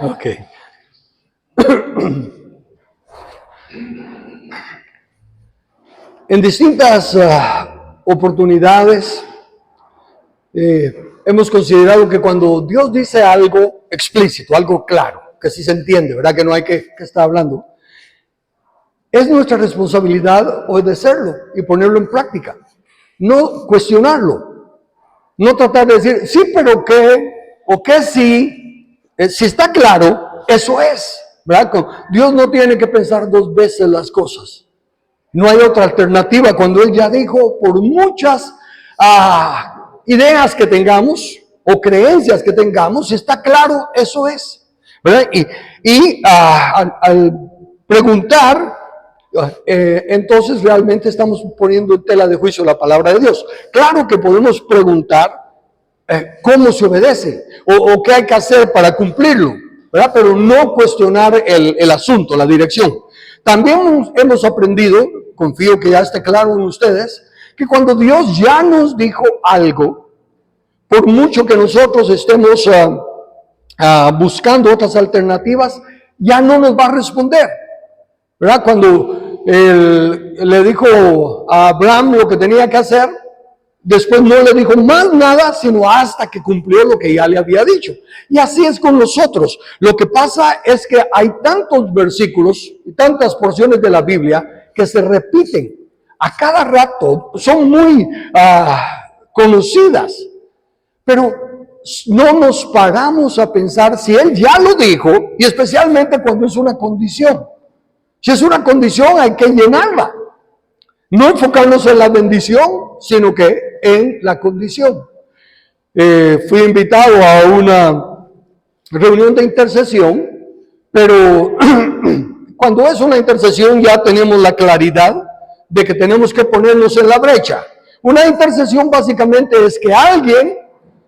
Ok. En distintas oportunidades hemos considerado que cuando Dios dice algo explícito, algo claro, que sí se entiende, ¿verdad? Que no hay que estar hablando, es nuestra responsabilidad obedecerlo y ponerlo en práctica. No cuestionarlo, no tratar de decir, sí, pero qué, o qué sí, si está claro, eso es, ¿verdad? Dios no tiene que pensar dos veces las cosas. No hay otra alternativa cuando Él ya dijo, por muchas ideas que tengamos o creencias que tengamos, si está claro, eso es, ¿verdad? Y al preguntar, entonces realmente estamos poniendo en tela de juicio la palabra de Dios. Claro que podemos preguntar cómo se obedece o qué hay que hacer para cumplirlo, ¿verdad? Pero no cuestionar el asunto, la dirección. También hemos aprendido, confío que ya esté claro en ustedes, que cuando Dios ya nos dijo algo, por mucho que nosotros estemos buscando otras alternativas, ya no nos va a responder, ¿verdad? Cuando le dijo a Abraham lo que tenía que hacer, después no le dijo más nada, sino hasta que cumplió lo que ya le había dicho. Y así es con nosotros. Lo que pasa es que hay tantos versículos y tantas porciones de la Biblia que se repiten a cada rato, son muy conocidas, pero no nos paramos a pensar si Él ya lo dijo, y especialmente cuando es una condición. Si es una condición, hay que llenarla. No enfocarnos en la bendición, sino que en la condición. Fui invitado a una reunión de intercesión, pero cuando es una intercesión ya tenemos la claridad de que tenemos que ponernos en la brecha. Una intercesión básicamente es que alguien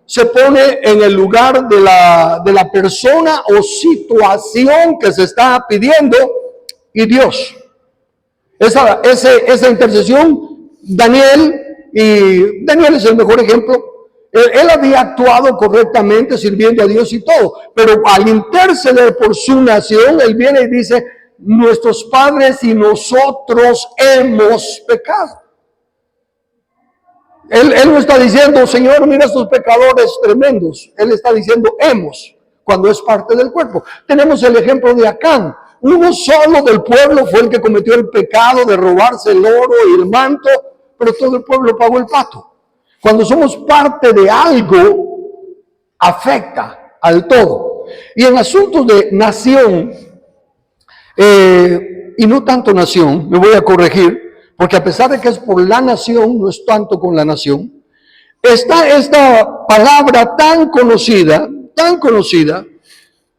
se pone en el lugar de la persona o situación que se está pidiendo y Dios. Esa intercesión, Daniel es el mejor ejemplo. Él había actuado correctamente sirviendo a Dios y todo, pero al interceder por su nación, él viene y dice, nuestros padres y nosotros hemos pecado. Él no está diciendo, Señor, mira estos pecadores tremendos. Él está diciendo, hemos, cuando es parte del cuerpo. Tenemos el ejemplo de Acán. Uno solo del pueblo fue el que cometió el pecado de robarse el oro y el manto, pero todo el pueblo pagó el pato. Cuando somos parte de algo, afecta al todo. Y en asuntos de nación, y no tanto nación, me voy a corregir, porque a pesar de que es por la nación, no es tanto con la nación, está esta palabra tan conocida,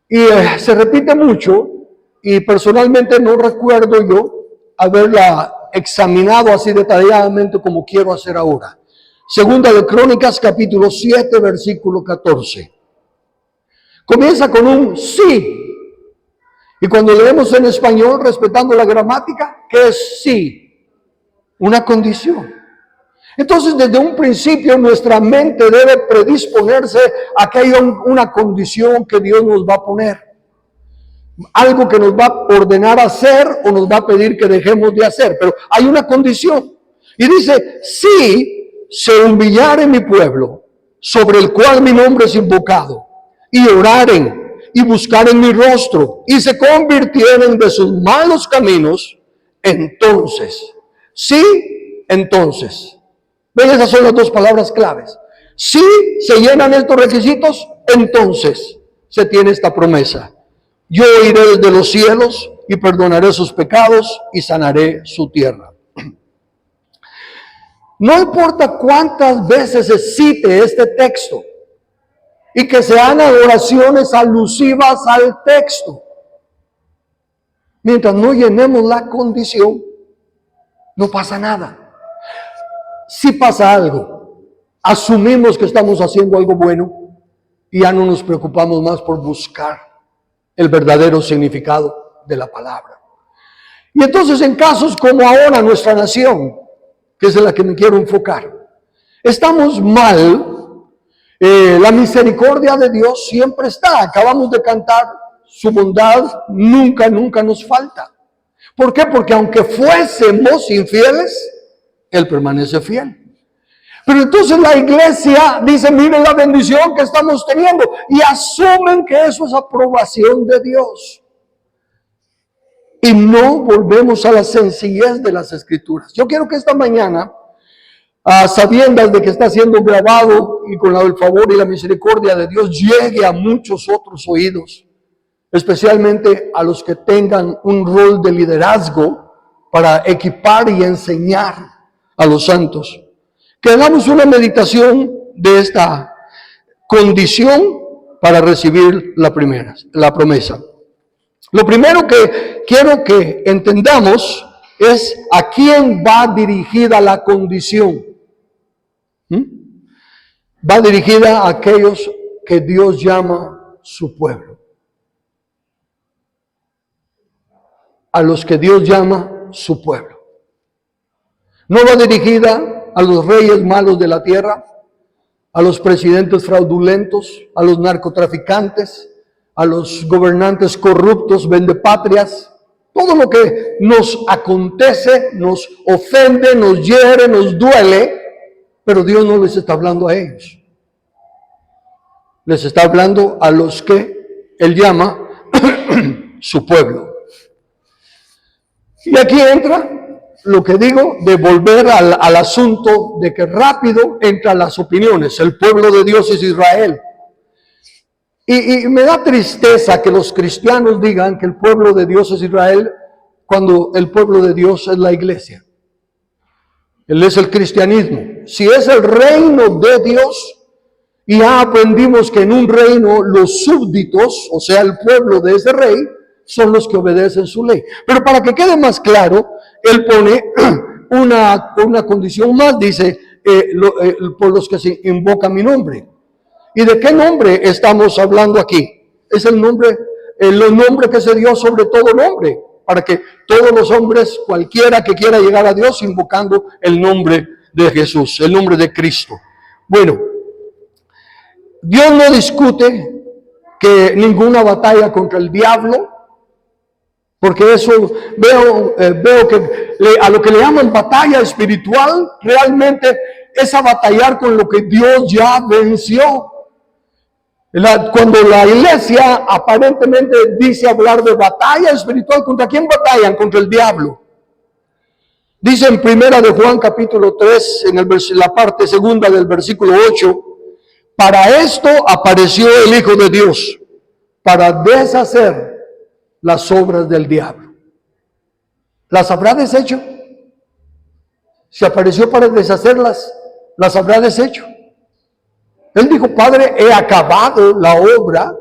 y se repite mucho, y personalmente no recuerdo yo haberla examinado así detalladamente como quiero hacer ahora. Segunda de Crónicas, capítulo 7, versículo 14. Comienza con un sí. Y cuando leemos en español, respetando la gramática, ¿qué es sí? Una condición. Entonces, desde un principio, nuestra mente debe predisponerse a que haya una condición que Dios nos va a poner. Algo que nos va a ordenar hacer o nos va a pedir que dejemos de hacer. Pero hay una condición. Y dice, si se humillare mi pueblo, sobre el cual mi nombre es invocado, y oraren y buscaren mi rostro, y se convirtieren de sus malos caminos, entonces, sí, entonces. ¿Ven? Esas son las dos palabras claves. Si se llenan estos requisitos, entonces se tiene esta promesa. Yo iré desde los cielos y perdonaré sus pecados y sanaré su tierra. No importa cuántas veces se cite este texto y que sean oraciones alusivas al texto, mientras no llenemos la condición, no pasa nada. Si pasa algo, asumimos que estamos haciendo algo bueno y ya no nos preocupamos más por buscar el verdadero significado de la palabra. Y entonces en casos como ahora nuestra nación, que es en la que me quiero enfocar, estamos mal La misericordia de Dios siempre está. Acabamos de cantar, su bondad nunca, nunca nos falta. ¿Por qué? Porque aunque fuésemos infieles, Él permanece fiel. Pero entonces la iglesia dice, miren la bendición que estamos teniendo, y asumen que eso es aprobación de Dios. Y no volvemos a la sencillez de las Escrituras. Yo quiero que esta mañana, a sabiendas de que está siendo grabado y con el favor y la misericordia de Dios, llegue a muchos otros oídos, especialmente a los que tengan un rol de liderazgo para equipar y enseñar a los santos. Que hagamos una meditación de esta condición para recibir la promesa. Lo primero que quiero que entendamos es a quién va dirigida la condición. Va dirigida a aquellos que Dios llama su pueblo. A los que Dios llama su pueblo. No va dirigida a los reyes malos de la tierra, a los presidentes fraudulentos, a los narcotraficantes, a los gobernantes corruptos, vendepatrias. Todo lo que nos acontece, nos ofende, nos hiere, nos duele, pero Dios no les está hablando a ellos. Les está hablando a los que Él llama su pueblo. Y aquí entra lo que digo de volver al asunto de que rápido entran las opiniones. El pueblo de Dios es Israel. Y me da tristeza que los cristianos digan que el pueblo de Dios es Israel cuando el pueblo de Dios es la iglesia. Él es el cristianismo. Si es el reino de Dios, y ya aprendimos que en un reino los súbditos, o sea el pueblo de ese rey, son los que obedecen su ley. Pero para que quede más claro, Él pone una condición más, dice, por los que se invoca mi nombre. ¿Y de qué nombre estamos hablando aquí? Es el nombre que se dio sobre todo nombre, para que todos los hombres, cualquiera que quiera llegar a Dios, invocando el nombre de Jesús, el nombre de Cristo. Bueno, Dios no discute que ninguna batalla contra el diablo, porque eso veo que a lo que le llaman batalla espiritual, realmente es a batallar con lo que Dios ya venció. Cuando la iglesia aparentemente dice hablar de batalla espiritual, ¿contra quién batallan? Contra el diablo. Dice en 1 de Juan capítulo 3, en la parte segunda del versículo 8, para esto apareció el Hijo de Dios, para deshacer las obras del diablo. ¿Las habrá deshecho? Si apareció para deshacerlas, ¿las habrá deshecho? Él dijo, Padre, he acabado la obra.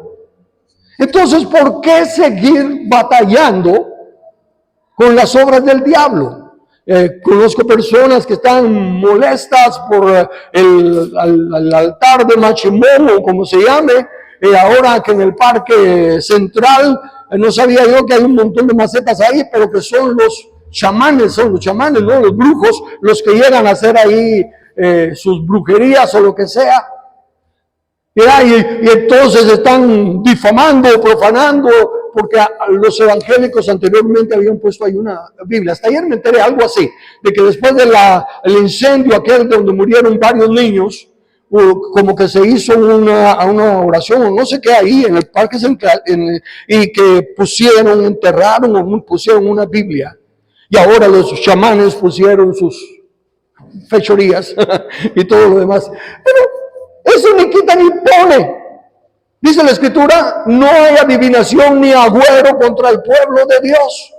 Entonces, ¿por qué seguir batallando con las obras del diablo? Conozco personas que están molestas por el altar de Machimono, como se llame, ahora que en el parque central, no sabía yo que hay un montón de macetas ahí, pero que son los chamanes, ¿no? Los brujos, los que llegan a hacer ahí sus brujerías o lo que sea. Y entonces están difamando, profanando, porque los evangélicos anteriormente habían puesto ahí una Biblia. Hasta ayer me enteré algo así, de que después del incendio aquel donde murieron varios niños, como que se hizo una oración, o no sé qué ahí en el parque central, y que enterraron o pusieron una Biblia. Y ahora los chamanes pusieron sus fechorías y todo lo demás. Pero eso ni quita ni pone. Dice la Escritura, no hay adivinación ni agüero contra el pueblo de Dios.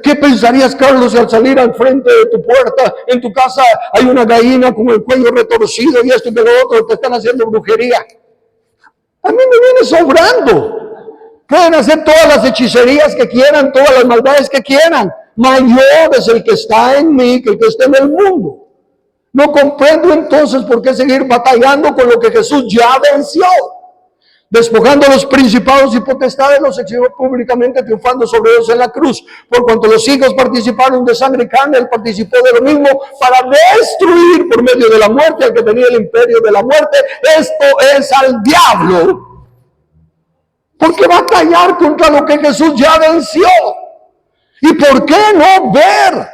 ¿Qué pensarías, Carlos, si al salir al frente de tu puerta, en tu casa, hay una gallina con el cuello retorcido y esto y que lo otro, te están haciendo brujería? A mí me viene sobrando. Pueden hacer todas las hechicerías que quieran, todas las maldades que quieran. Mayor es el que está en mí que el que está en el mundo. No comprendo entonces por qué seguir batallando con lo que Jesús ya venció. Despojando a los principados y potestades, los exhibió públicamente, triunfando sobre ellos en la cruz. Por cuanto los hijos participaron de sangre y carne, él participó de lo mismo para destruir por medio de la muerte al que tenía el imperio de la muerte. Esto es al diablo. Porque va a callar contra lo que Jesús ya venció. ¿Y por qué no ver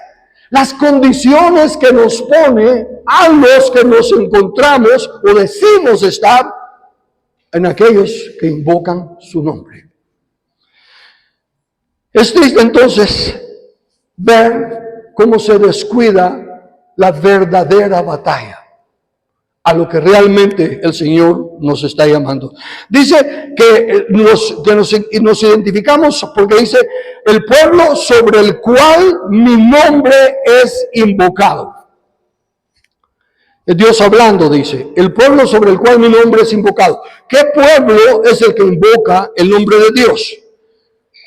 las condiciones que nos pone a los que nos encontramos o decimos estar en aquellos que invocan su nombre? Es triste entonces ver cómo se descuida la verdadera batalla a lo que realmente el Señor nos está llamando. Dice que nos identificamos porque dice, el pueblo sobre el cual mi nombre es invocado. Es Dios hablando, dice, el pueblo sobre el cual mi nombre es invocado. ¿Qué pueblo es el que invoca el nombre de Dios?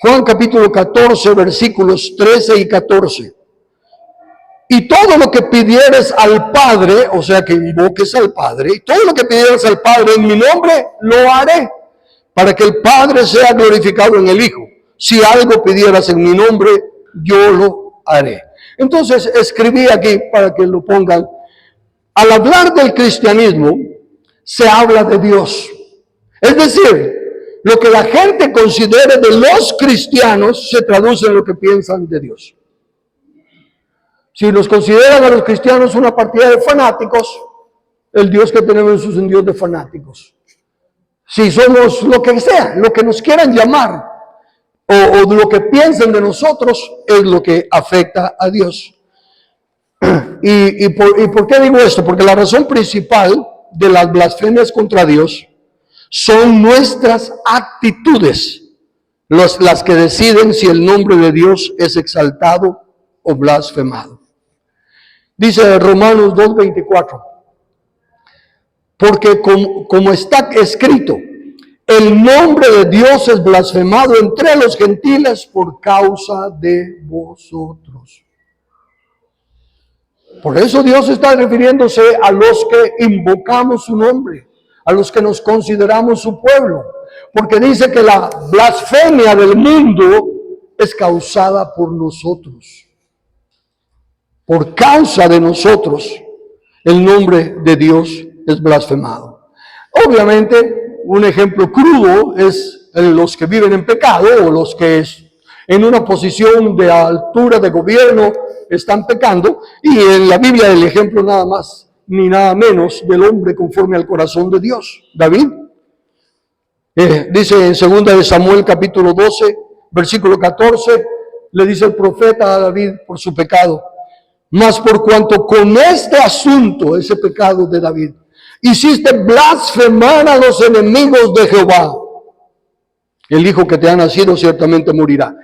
Juan capítulo 14, versículos 13 y 14. Y todo lo que pidieres al Padre, o sea que invoques al Padre, y todo lo que pidieres al Padre en mi nombre, lo haré, para que el Padre sea glorificado en el Hijo. Si algo pidieras en mi nombre, yo lo haré. Entonces escribí aquí para que lo pongan. Al hablar del cristianismo, se habla de Dios. Es decir, lo que la gente considere de los cristianos se traduce en lo que piensan de Dios. Si nos consideran a los cristianos una partida de fanáticos, el Dios que tenemos es un Dios de fanáticos. Si somos lo que sea, lo que nos quieran llamar, o lo que piensen de nosotros, es lo que afecta a Dios. ¿Y por qué digo esto? Porque la razón principal de las blasfemias contra Dios son nuestras actitudes, las que deciden si el nombre de Dios es exaltado o blasfemado. Dice Romanos 2:24, porque como está escrito, el nombre de Dios es blasfemado entre los gentiles por causa de vosotros. Por eso Dios está refiriéndose a los que invocamos su nombre, a los que nos consideramos su pueblo, porque dice que la blasfemia del mundo es causada por nosotros. Por causa de nosotros, el nombre de Dios es blasfemado. Obviamente, un ejemplo crudo es los que viven en pecado o los que en una posición de altura de gobierno están pecando. Y en la Biblia el ejemplo nada más ni nada menos del hombre conforme al corazón de Dios, David. Dice en 2 de Samuel capítulo 12, versículo 14, le dice el profeta a David por su pecado. Mas por cuanto con este asunto, ese pecado de David, hiciste blasfemar a los enemigos de Jehová, el hijo que te ha nacido ciertamente morirá.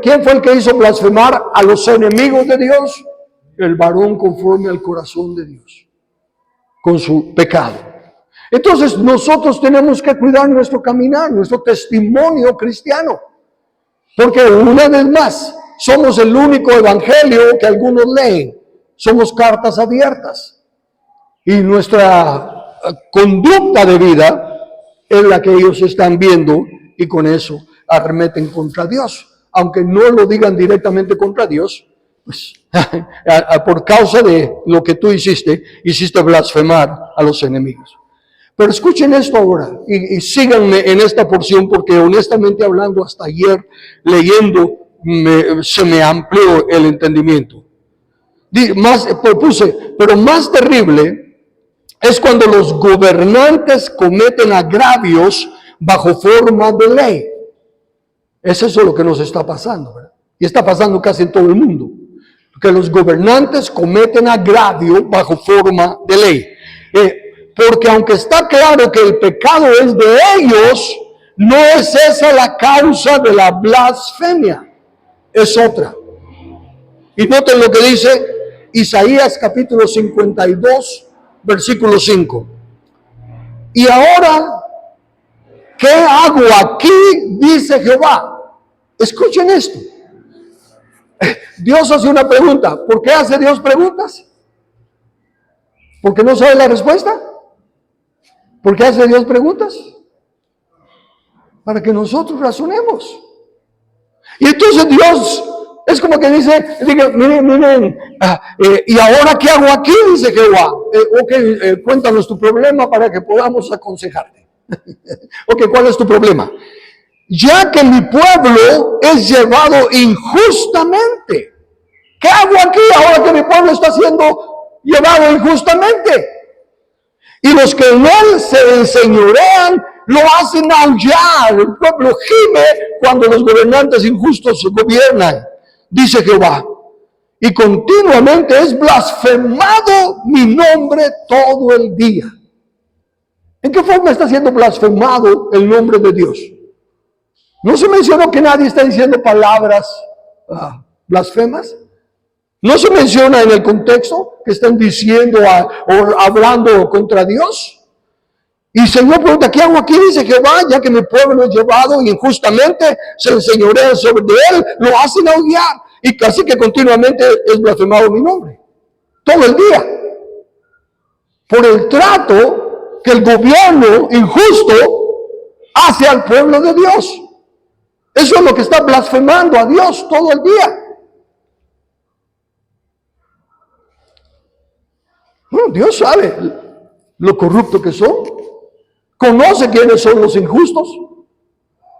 ¿Quién fue el que hizo blasfemar a los enemigos de Dios? El varón conforme al corazón de Dios, con su pecado. Entonces nosotros tenemos que cuidar nuestro caminar, nuestro testimonio cristiano, porque una vez más, somos el único evangelio que algunos leen. Somos cartas abiertas. Y nuestra conducta de vida es la que ellos están viendo y con eso arremeten contra Dios. Aunque no lo digan directamente contra Dios, pues por causa de lo que tú hiciste blasfemar a los enemigos. Pero escuchen esto ahora y síganme en esta porción porque honestamente hablando hasta ayer leyendo se me amplió el entendimiento. Pero más terrible es cuando los gobernantes cometen agravios bajo forma de ley. Es eso lo que nos está pasando, ¿verdad? Y está pasando casi en todo el mundo. Que los gobernantes cometen agravio bajo forma de ley. Porque aunque está claro que el pecado es de ellos, no es esa la causa de la blasfemia. Es otra. Y noten lo que dice Isaías capítulo 52, versículo 5. Y ahora, ¿qué hago aquí? Dice Jehová. Escuchen esto. Dios hace una pregunta. ¿Por qué hace Dios preguntas? ¿Porque no sabe la respuesta? ¿Por qué hace Dios preguntas? Para que nosotros razonemos. Y entonces Dios es como que dice, miren, ¿y ahora qué hago aquí? Dice Jehová. Cuéntanos tu problema para que podamos aconsejarte. Ok, ¿cuál es tu problema? Ya que mi pueblo es llevado injustamente. ¿Qué hago aquí ahora que mi pueblo está siendo llevado injustamente? Y los que en él se enseñorean lo hacen aullar. El pueblo gime cuando los gobernantes injustos gobiernan, dice Jehová. Y continuamente es blasfemado mi nombre todo el día. ¿En qué forma está siendo blasfemado el nombre de Dios? No se mencionó que nadie está diciendo palabras blasfemas. No se menciona en el contexto que están diciendo o hablando contra Dios. Y el Señor pregunta, ¿qué hago aquí? Dice Jehová, ya que mi pueblo es llevado injustamente, se enseñorean sobre él, lo hacen aullar. Y casi que continuamente es blasfemado mi nombre. Todo el día. Por el trato que el gobierno injusto hace al pueblo de Dios. Eso es lo que está blasfemando a Dios todo el día. Dios sabe lo corrupto que son. Conoce quiénes son los injustos.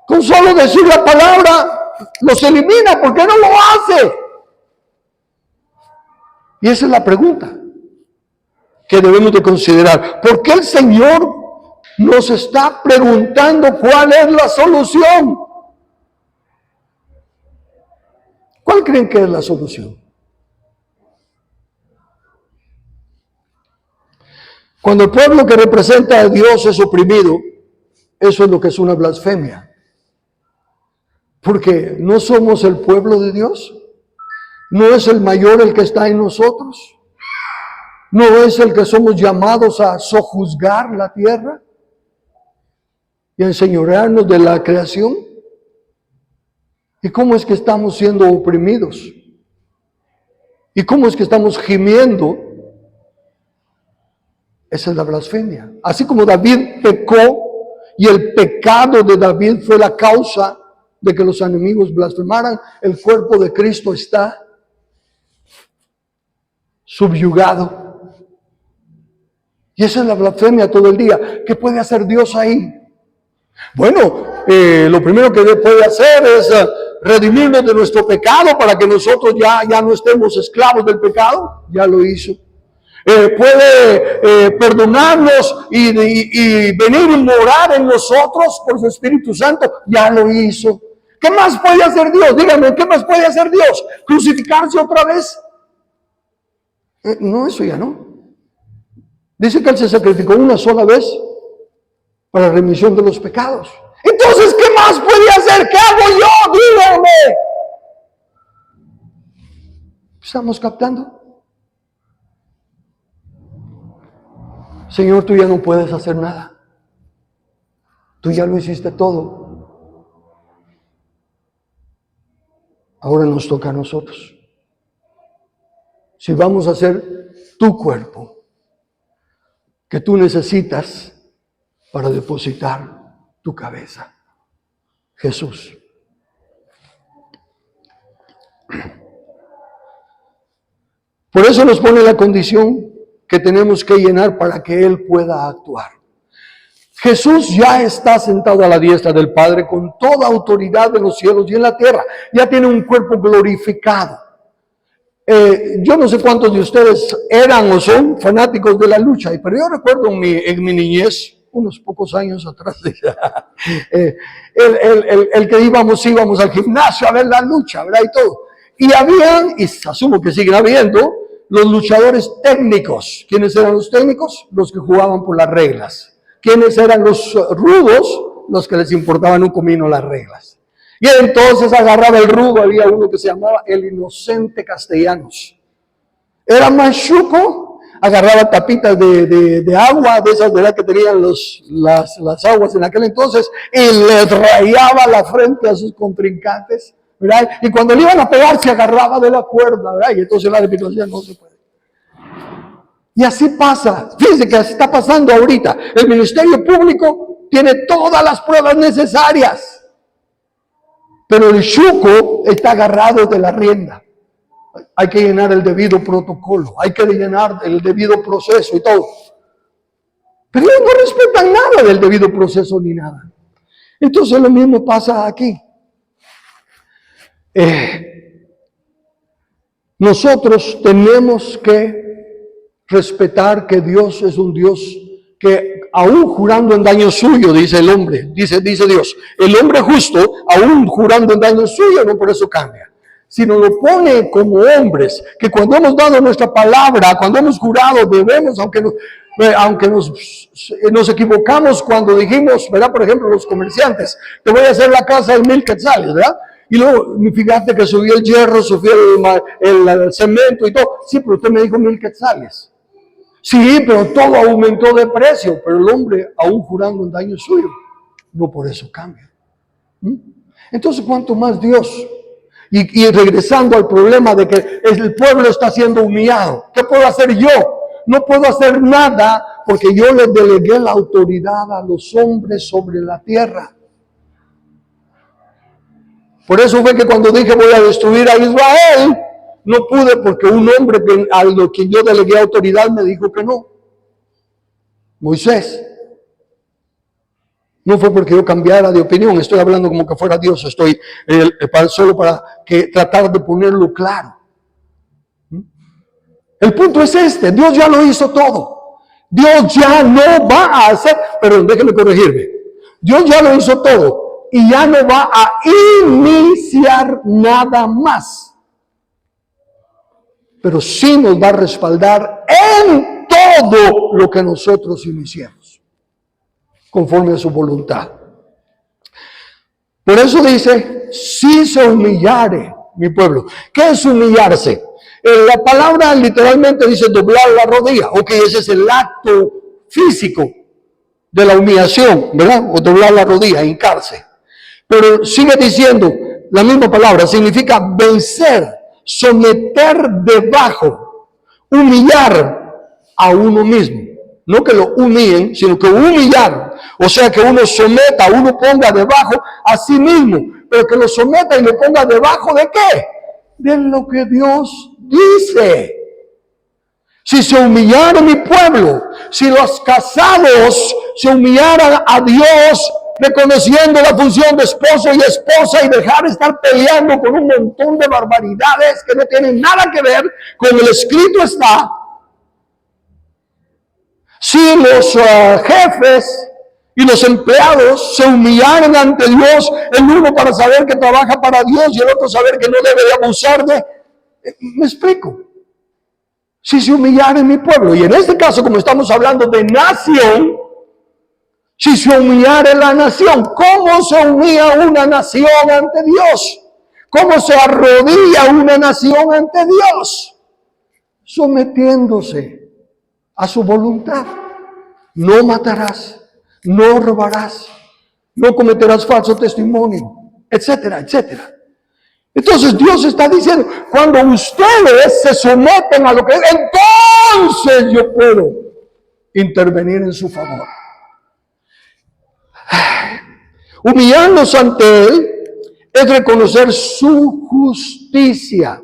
Con solo decir la palabra, los elimina. ¿Por qué no lo hace? Y esa es la pregunta que debemos de considerar. ¿Por qué el Señor nos está preguntando cuál es la solución? ¿Cuál creen que es la solución? Cuando el pueblo que representa a Dios es oprimido, eso es lo que es una blasfemia. Porque no somos el pueblo de Dios. No es el mayor el que está en nosotros. No es el que somos llamados a sojuzgar la tierra y a enseñorearnos de la creación. ¿Y cómo es que estamos siendo oprimidos? ¿Y cómo es que estamos gimiendo? Esa es la blasfemia. Así como David pecó y el pecado de David fue la causa de que los enemigos blasfemaran, el cuerpo de Cristo está subyugado. Y esa es la blasfemia todo el día. ¿Qué puede hacer Dios ahí? Bueno, lo primero que puede hacer es redimirnos de nuestro pecado para que nosotros ya no estemos esclavos del pecado. Ya lo hizo. Puede perdonarnos y venir y morar en nosotros por su Espíritu Santo. Ya lo hizo. ¿Qué más puede hacer Dios? Díganme, ¿qué más puede hacer Dios? ¿Crucificarse otra vez? No, eso ya no. Dice que Él se sacrificó una sola vez para remisión de los pecados. Entonces, ¿qué más puede hacer? ¿Qué hago yo? Díganme. ¿Estamos captando? Señor, tú ya no puedes hacer nada. Tú ya lo hiciste todo. Ahora nos toca a nosotros. Si vamos a hacer tu cuerpo, que tú necesitas para depositar tu cabeza, Jesús. Por eso nos pone la condición que tenemos que llenar para que Él pueda actuar. Jesús ya está sentado a la diestra del Padre con toda autoridad en los cielos y en la tierra. Ya tiene un cuerpo glorificado. Yo no sé cuántos de ustedes eran o son fanáticos de la lucha, pero yo recuerdo en mi niñez, unos pocos años atrás, el que íbamos al gimnasio a ver la lucha, ¿verdad? Y todo. Y habían, y asumo que siguen habiendo, los luchadores técnicos. ¿Quiénes eran los técnicos? Los que jugaban por las reglas. ¿Quiénes eran los rudos? Los que les importaban un comino las reglas. Y entonces agarraba el rudo, había uno que se llamaba el Inocente Castellanos. Era machuco, agarraba tapitas de agua, de esas, ¿verdad?, que tenían las aguas en aquel entonces, y les rayaba la frente a sus contrincantes, ¿verdad? Y cuando le iban a pegar, se agarraba de la cuerda, ¿verdad? Y entonces la repito, no se puede. Y así pasa. Fíjense que así está pasando ahorita. El ministerio público tiene todas las pruebas necesarias, pero el chuco está agarrado de la rienda. Hay que llenar el debido protocolo, hay que llenar el debido proceso y todo. Pero ellos no respetan nada del debido proceso ni nada. Entonces lo mismo pasa aquí. Nosotros tenemos que respetar que Dios es un Dios que aún jurando en daño suyo, dice el hombre, dice Dios, el hombre justo, aún jurando en daño suyo, no por eso cambia, sino lo pone como hombres, que cuando hemos dado nuestra palabra, cuando hemos jurado, debemos, aunque nos equivocamos cuando dijimos, ¿verdad? Por ejemplo, los comerciantes, te voy a hacer la casa de 1000 quetzales, ¿verdad? Y luego, fíjate que subió el hierro, subió el cemento y todo. Sí, pero usted me dijo 1000 quetzales. Sí, pero todo aumentó de precio, pero el hombre, aún jurando en daño suyo, no por eso cambia. Entonces, ¿cuánto más Dios? Y regresando al problema de que el pueblo está siendo humillado. ¿Qué puedo hacer yo? No puedo hacer nada porque yo le delegué la autoridad a los hombres sobre la tierra. Por eso fue que cuando dije voy a destruir a Israel, no pude porque un hombre a lo que yo delegué autoridad me dijo que no. Moisés. No fue porque yo cambiara de opinión, estoy hablando como que fuera Dios, estoy solo para tratar de ponerlo claro. El punto es este, Dios ya lo hizo todo. Dios ya no va a hacer, perdón, déjenme corregirme. Dios ya lo hizo todo y ya no va a iniciar nada más. Pero sí nos va a respaldar en todo lo que nosotros iniciemos, conforme a su voluntad. Por eso dice, si se humillare mi pueblo. ¿Qué es humillarse? La palabra literalmente dice doblar la rodilla. Ok, ese es el acto físico de la humillación, ¿verdad? O doblar la rodilla, hincarse. Pero sigue diciendo, la misma palabra, significa vencer, someter debajo, humillar a uno mismo. No que lo humillen, sino que humillar. O sea, que uno someta, uno ponga debajo a sí mismo, pero que lo someta y lo ponga debajo ¿de qué? De lo que Dios dice. Si se humillara mi pueblo, si los casados se humillaran a Dios, reconociendo la función de esposo y esposa y dejar de estar peleando con un montón de barbaridades que no tienen nada que ver con el escrito está. Si los jefes y los empleados se humillaran ante Dios, el uno para saber que trabaja para Dios y el otro saber que no debe de abusar de... ¿Me explico? Si se humillara en mi pueblo, y en este caso como estamos hablando de nación, si se humillara la nación, ¿cómo se humilla una nación ante Dios? ¿Cómo se arrodilla una nación ante Dios? Sometiéndose a su voluntad. No matarás, no robarás, no cometerás falso testimonio, etcétera, etcétera. Entonces Dios está diciendo, cuando ustedes se someten a lo que es, entonces yo puedo intervenir en su favor. Humillarnos ante Él es reconocer su justicia.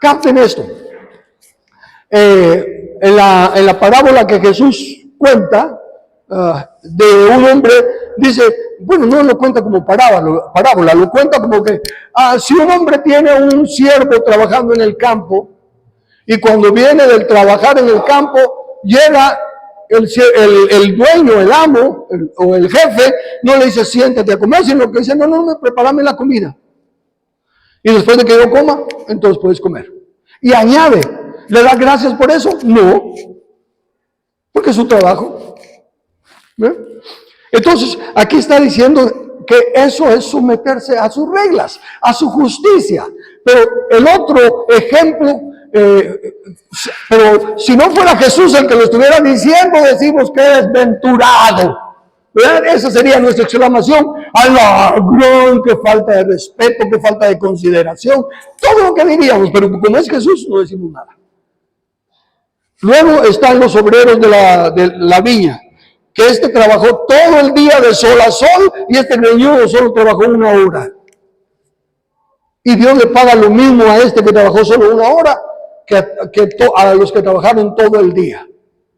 Capten esto. En la parábola que Jesús cuenta de un hombre, dice, bueno, no lo cuenta como parábola, lo cuenta como que si un hombre tiene un siervo trabajando en el campo y cuando viene del trabajar en el campo, llega el dueño, el amo o el jefe, no le dice siéntate a comer, sino que dice, no, prepárame la comida. Y después de que yo coma, entonces puedes comer. Y añade, ¿le da gracias por eso? No, porque es su trabajo. ¿Ve? Entonces, aquí está diciendo que eso es someterse a sus reglas, a su justicia. Pero el otro ejemplo, pero si no fuera Jesús el que lo estuviera diciendo, decimos que es desventurado. ¿Verdad? Esa sería nuestra exclamación. ¡Alagrón! ¡Qué falta de respeto! ¡Qué falta de consideración! Todo lo que diríamos, pero como es Jesús, no decimos nada. Luego están los obreros de la viña, que este trabajó todo el día de sol a sol y este greñudo solo trabajó 1 hora. Y Dios le paga lo mismo a este que trabajó solo 1 hora que a los que trabajaron todo el día.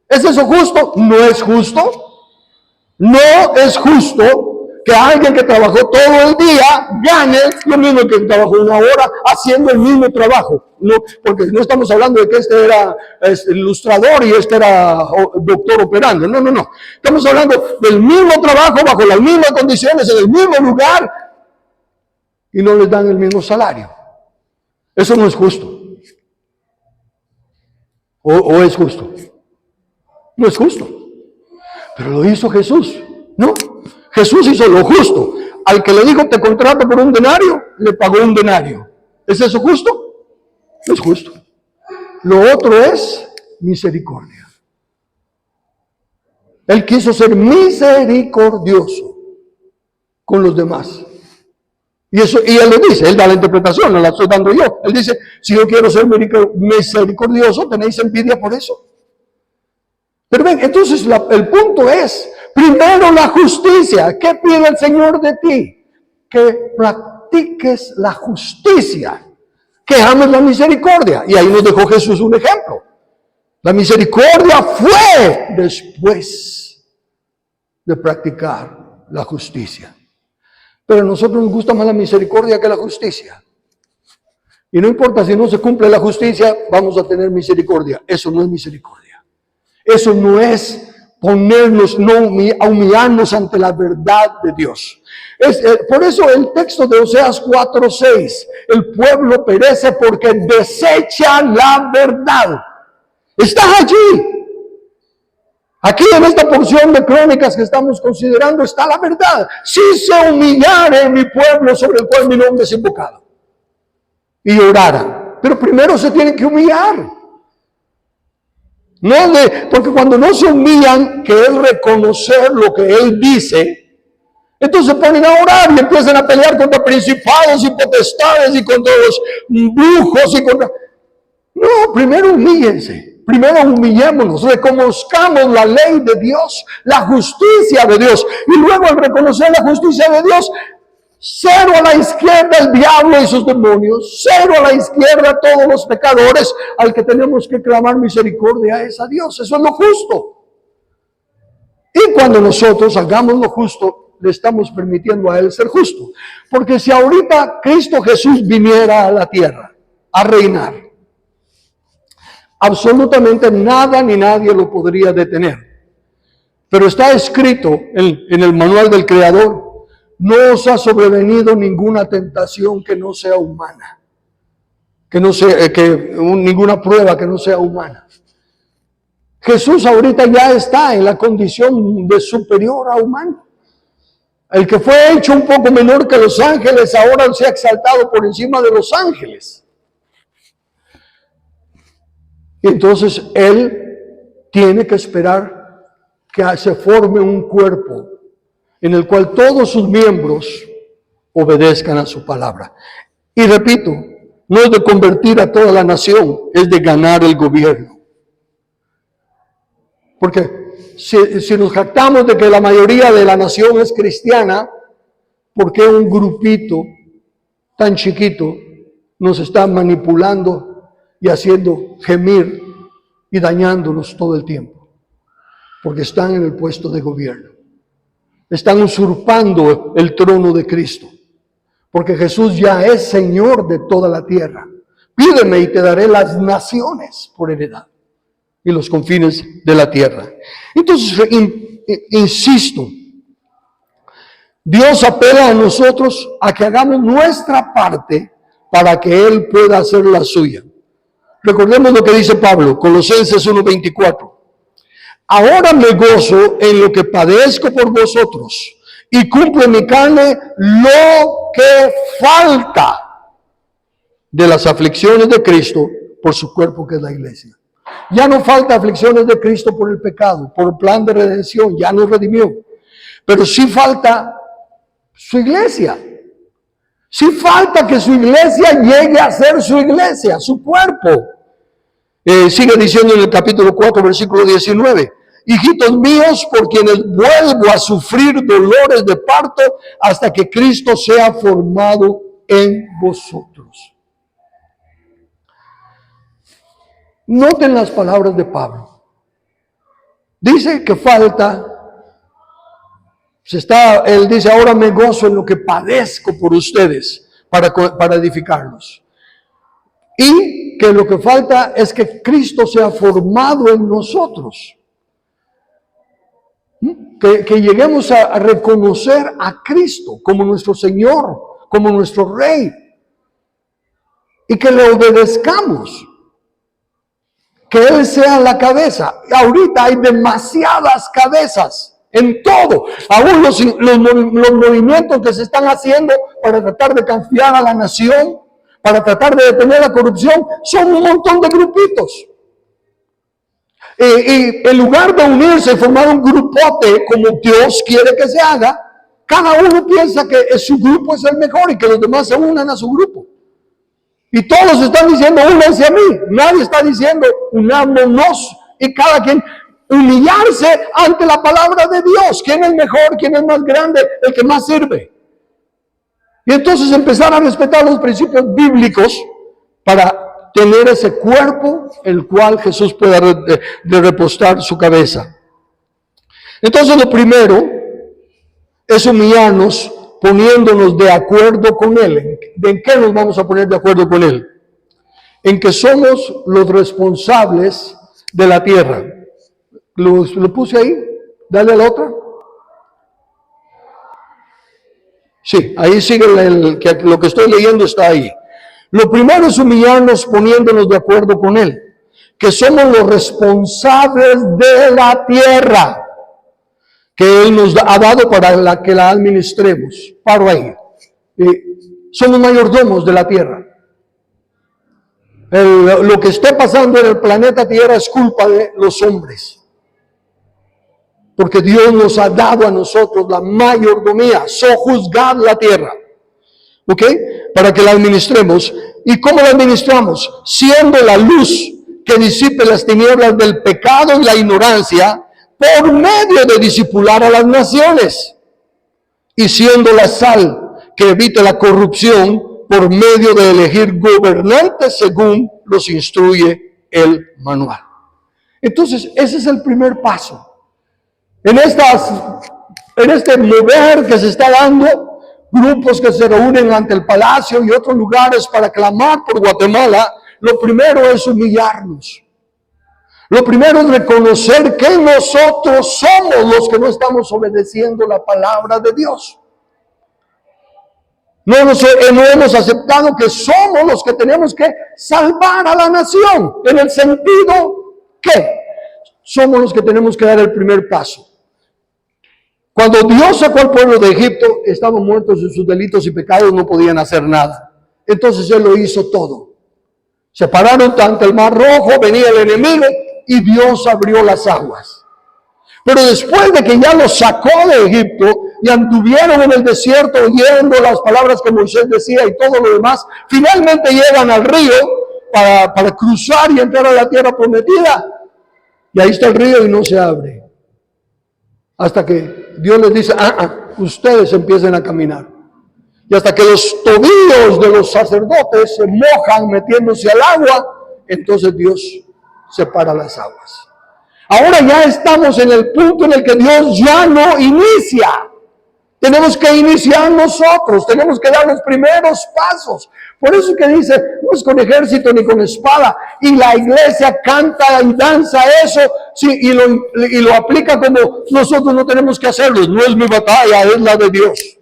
¿Es eso justo? No es justo. No es justo que alguien que trabajó todo el día gane lo mismo que trabajó 1 hora haciendo el mismo trabajo. No, porque no estamos hablando de que este era ilustrador y este era doctor operando. No, no, no. Estamos hablando del mismo trabajo bajo las mismas condiciones en el mismo lugar y no les dan el mismo salario. Eso no es justo. ¿O es justo? No es justo. Pero lo hizo Jesús. No. Jesús hizo lo justo. Al que le dijo te contrato por 1 denario, le pagó 1 denario. ¿Es eso justo? No es justo. Lo otro es misericordia. Él quiso ser misericordioso con los demás. Y él lo dice, él da la interpretación, no la estoy dando yo. Él dice, si yo quiero ser misericordioso, ¿tenéis envidia por eso? Pero ven, entonces el punto es, primero la justicia. ¿Qué pide el Señor de ti? Que practiques la justicia, que ames la misericordia. Y ahí nos dejó Jesús un ejemplo. La misericordia fue después de practicar la justicia. Pero a nosotros nos gusta más la misericordia que la justicia. Y no importa si no se cumple la justicia, vamos a tener misericordia. Eso no es misericordia. Eso no es ponernos, no humillarnos ante la verdad de Dios. Por eso el texto de Oseas 4:6, el pueblo perece porque desecha la verdad. Está allí. Aquí en esta porción de crónicas que estamos considerando está la verdad. Si se humillare mi pueblo sobre el cual mi nombre es invocado y oraran. Pero primero se tienen que humillar. Porque cuando no se humillan, que es reconocer lo que Él dice, entonces se ponen a orar y empiezan a pelear contra principados y potestades y contra los brujos y contra... No, primero humíllense. Primero humillémonos, reconozcamos la ley de Dios, la justicia de Dios. Y luego al reconocer la justicia de Dios, cero a la izquierda el diablo y sus demonios, cero a la izquierda todos los pecadores, al que tenemos que clamar misericordia es a Dios. Eso es lo justo. Y cuando nosotros hagamos lo justo, le estamos permitiendo a Él ser justo. Porque si ahorita Cristo Jesús viniera a la tierra a reinar, absolutamente nada ni nadie lo podría detener. Pero está escrito en el manual del Creador, no os ha sobrevenido ninguna tentación que no sea humana, ninguna prueba que no sea humana. Jesús ahorita ya está en la condición de superior a humano. El que fue hecho un poco menor que los ángeles, ahora se ha exaltado por encima de los ángeles. Y entonces Él tiene que esperar que se forme un cuerpo en el cual todos sus miembros obedezcan a su palabra. Y repito, no es de convertir a toda la nación, es de ganar el gobierno. Porque si nos jactamos de que la mayoría de la nación es cristiana, ¿por qué un grupito tan chiquito nos está manipulando y haciendo gemir y dañándonos todo el tiempo? Porque están en el puesto de gobierno. Están usurpando el trono de Cristo. Porque Jesús ya es Señor de toda la tierra. Pídeme y te daré las naciones por heredad y los confines de la tierra. Entonces, insisto, Dios apela a nosotros a que hagamos nuestra parte para que Él pueda hacer la suya. Recordemos lo que dice Pablo, Colosenses 1:24. Ahora me gozo en lo que padezco por vosotros y cumplo en mi carne lo que falta de las aflicciones de Cristo por su cuerpo que es la iglesia. Ya no falta aflicciones de Cristo por el pecado, por el plan de redención, ya nos redimió. Pero sí falta su iglesia. Sí falta que su iglesia llegue a ser su iglesia, su cuerpo. Sigue diciendo en el capítulo 4, versículo 19. Hijitos míos, por quienes vuelvo a sufrir dolores de parto hasta que Cristo sea formado en vosotros. Noten las palabras de Pablo. Dice que falta, él dice, ahora me gozo en lo que padezco por ustedes para edificarlos. Y que lo que falta es que Cristo sea formado en nosotros. Que lleguemos a reconocer a Cristo como nuestro Señor, como nuestro Rey. Y que le obedezcamos. Que Él sea la cabeza. Ahorita hay demasiadas cabezas en todo. Aún los movimientos que se están haciendo para tratar de cambiar a la nación, para tratar de detener la corrupción, son un montón de grupitos. Y en lugar de unirse y formar un grupote como Dios quiere que se haga, cada uno piensa que su grupo es el mejor y que los demás se unan a su grupo. Y todos están diciendo, únanse a mí. Nadie está diciendo, unámonos. Y cada quien humillarse ante la palabra de Dios. ¿Quién es mejor? ¿Quién es más grande? El que más sirve. Y entonces empezar a respetar los principios bíblicos para tener ese cuerpo el cual Jesús pueda repostar su cabeza. Entonces lo primero es humillarnos poniéndonos de acuerdo con Él. ¿En qué nos vamos a poner de acuerdo con Él? En que somos los responsables de la tierra. ¿Lo puse ahí? Dale a la otra. Sí, ahí sigue lo que estoy leyendo está ahí. Lo primero es humillarnos poniéndonos de acuerdo con Él, que somos los responsables de la tierra que Él nos ha dado para que la administremos. Paro ahí. Somos mayordomos de la tierra. Lo que esté pasando en el planeta Tierra es culpa de los hombres. Porque Dios nos ha dado a nosotros la mayordomía, sojuzgar la tierra. ¿Ok? Para que la administremos. ¿Y cómo la administramos? Siendo la luz que disipe las tinieblas del pecado y la ignorancia por medio de disipular a las naciones. Y siendo la sal que evite la corrupción por medio de elegir gobernantes según los instruye el manual. Entonces, ese es el primer paso. En este mover que se está dando, grupos que se reúnen ante el palacio y otros lugares para clamar por Guatemala, lo primero es humillarnos. Lo primero es reconocer que nosotros somos los que no estamos obedeciendo la palabra de Dios. No hemos aceptado que somos los que tenemos que salvar a la nación, en el sentido que somos los que tenemos que dar el primer paso. Cuando Dios sacó al pueblo de Egipto, estaban muertos en sus delitos y pecados, no podían hacer nada. Entonces Él lo hizo todo. Se pararon ante el Mar Rojo, venía el enemigo y Dios abrió las aguas. Pero después de que ya los sacó de Egipto y anduvieron en el desierto oyendo las palabras que Moisés decía y todo lo demás, finalmente llegan al río para cruzar y entrar a la tierra prometida. Y ahí está el río y no se abre. Hasta que Dios les dice, ustedes empiecen a caminar. Y hasta que los tobillos de los sacerdotes se mojan metiéndose al agua, entonces Dios separa las aguas. Ahora ya estamos en el punto en el que Dios ya no inicia. Tenemos que iniciar nosotros, tenemos que dar los primeros pasos. Por eso es que dice, no es con ejército ni con espada. Y la iglesia canta y danza eso, sí, y lo aplica como nosotros no tenemos que hacerlo. No es mi batalla, es la de Dios.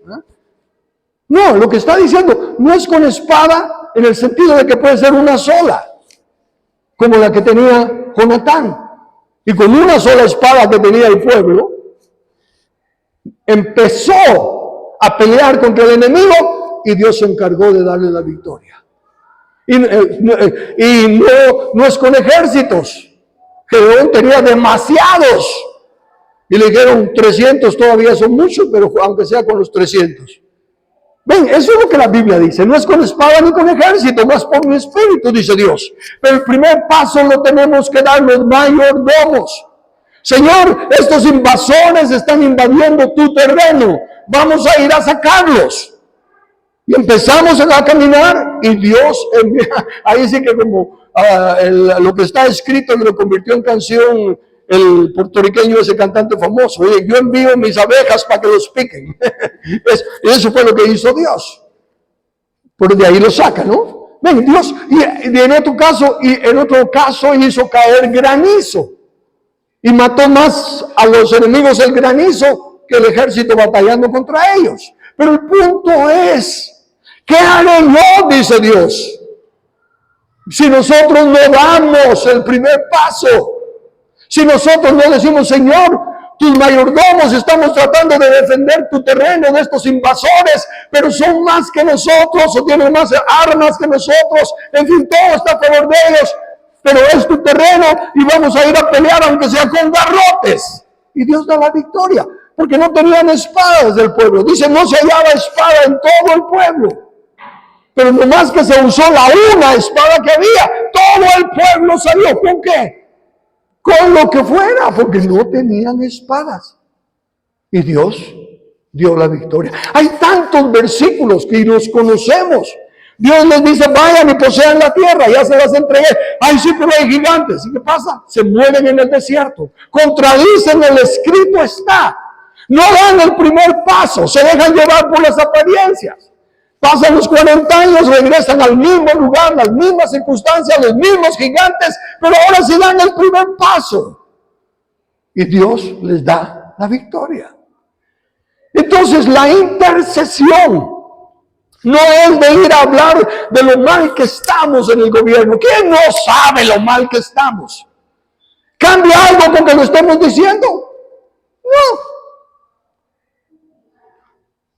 No, lo que está diciendo no es con espada en el sentido de que puede ser una sola, como la que tenía Jonatán. Y con una sola espada que tenía el pueblo, empezó a pelear contra el enemigo y Dios se encargó de darle la victoria. Y no es con ejércitos. Gedeón tenía demasiados. Y le dijeron 300 todavía son muchos, pero aunque sea con los 300. Ven, eso es lo que la Biblia dice. No es con espada ni con ejército, más por mi espíritu, dice Dios. Pero el primer paso lo tenemos que dar los mayordomos. Señor, estos invasores están invadiendo tu terreno. Vamos a ir a sacarlos. Y empezamos a caminar y Dios envía. Ahí sí que como lo que está escrito lo convirtió en canción el puertorriqueño, ese cantante famoso. Oye, yo envío mis abejas para que los piquen. Eso fue lo que hizo Dios. Pero de ahí lo saca, ¿no? Ven, Dios, y en otro caso hizo caer granizo. Y mató más a los enemigos el granizo que el ejército batallando contra ellos. Pero el punto es, ¿qué haré yo? Dice Dios. Si nosotros no damos el primer paso, si nosotros no decimos, Señor, tus mayordomos estamos tratando de defender tu terreno de estos invasores, pero son más que nosotros, o tienen más armas que nosotros, en fin, todo está a favor de ellos, pero es tu terreno y vamos a ir a pelear aunque sea con garrotes. Y Dios da la victoria, porque no tenían espadas del pueblo. Dice, no se hallaba espada en todo el pueblo. Pero nomás que se usó la una espada que había, todo el pueblo salió. ¿Con qué? Con lo que fuera, porque no tenían espadas. Y Dios dio la victoria. Hay tantos versículos que los conocemos. Dios les dice, vayan y posean la tierra, ya se las entregué. Ay, sí, pero hay gigantes. ¿Y qué pasa? Se mueven en el desierto. Contradicen el escrito está. No dan el primer paso, se dejan llevar por las apariencias. Pasan los 40 años, regresan al mismo lugar, las mismas circunstancias, los mismos gigantes, pero ahora sí dan el primer paso. Y Dios les da la victoria. Entonces la intercesión no es de ir a hablar de lo mal que estamos en el gobierno. ¿Quién no sabe lo mal que estamos? ¿Cambia algo con que lo estemos diciendo? No.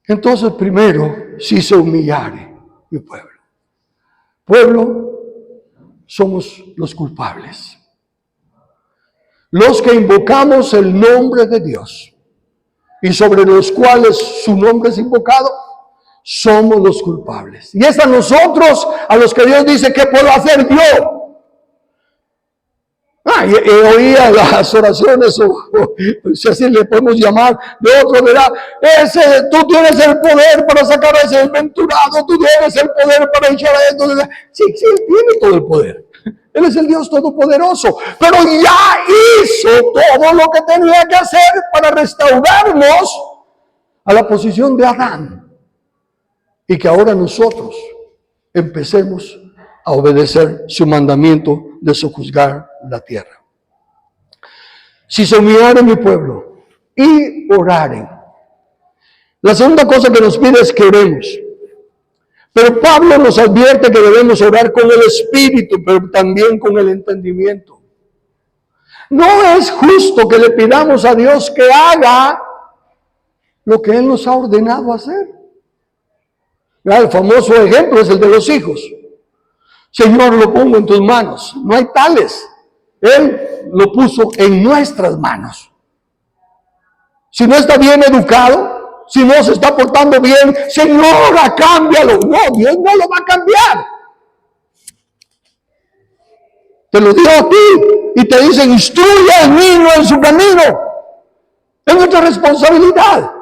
Entonces, primero, si se humillare mi pueblo. Pueblo, somos los culpables. Los que invocamos el nombre de Dios y sobre los cuales su nombre es invocado, somos los culpables. Y es a nosotros a los que Dios dice, ¿qué puedo hacer yo? Oía las oraciones, o si así le podemos llamar, de otro, ¿verdad? Tú tienes el poder para sacar a ese desventurado, tú tienes el poder para echar a esto. Sí, Él tiene todo el poder. Él es el Dios Todopoderoso, pero ya hizo todo lo que tenía que hacer para restaurarnos a la posición de Adán. Y que ahora nosotros empecemos a obedecer su mandamiento de sojuzgar la tierra. Si se humillaren mi pueblo y oraren. La segunda cosa que nos pide es que oremos. Pero Pablo nos advierte que debemos orar con el espíritu, pero también con el entendimiento. No es justo que le pidamos a Dios que haga lo que Él nos ha ordenado hacer. El famoso ejemplo es el de los hijos. Señor, lo pongo en tus manos. No hay tales. Él lo puso en nuestras manos. Si no está bien educado, si no se está portando bien, Señora, cámbialo. No, Dios no lo va a cambiar. Te lo dio a ti y te dice, instruye al niño en su camino. Es nuestra responsabilidad.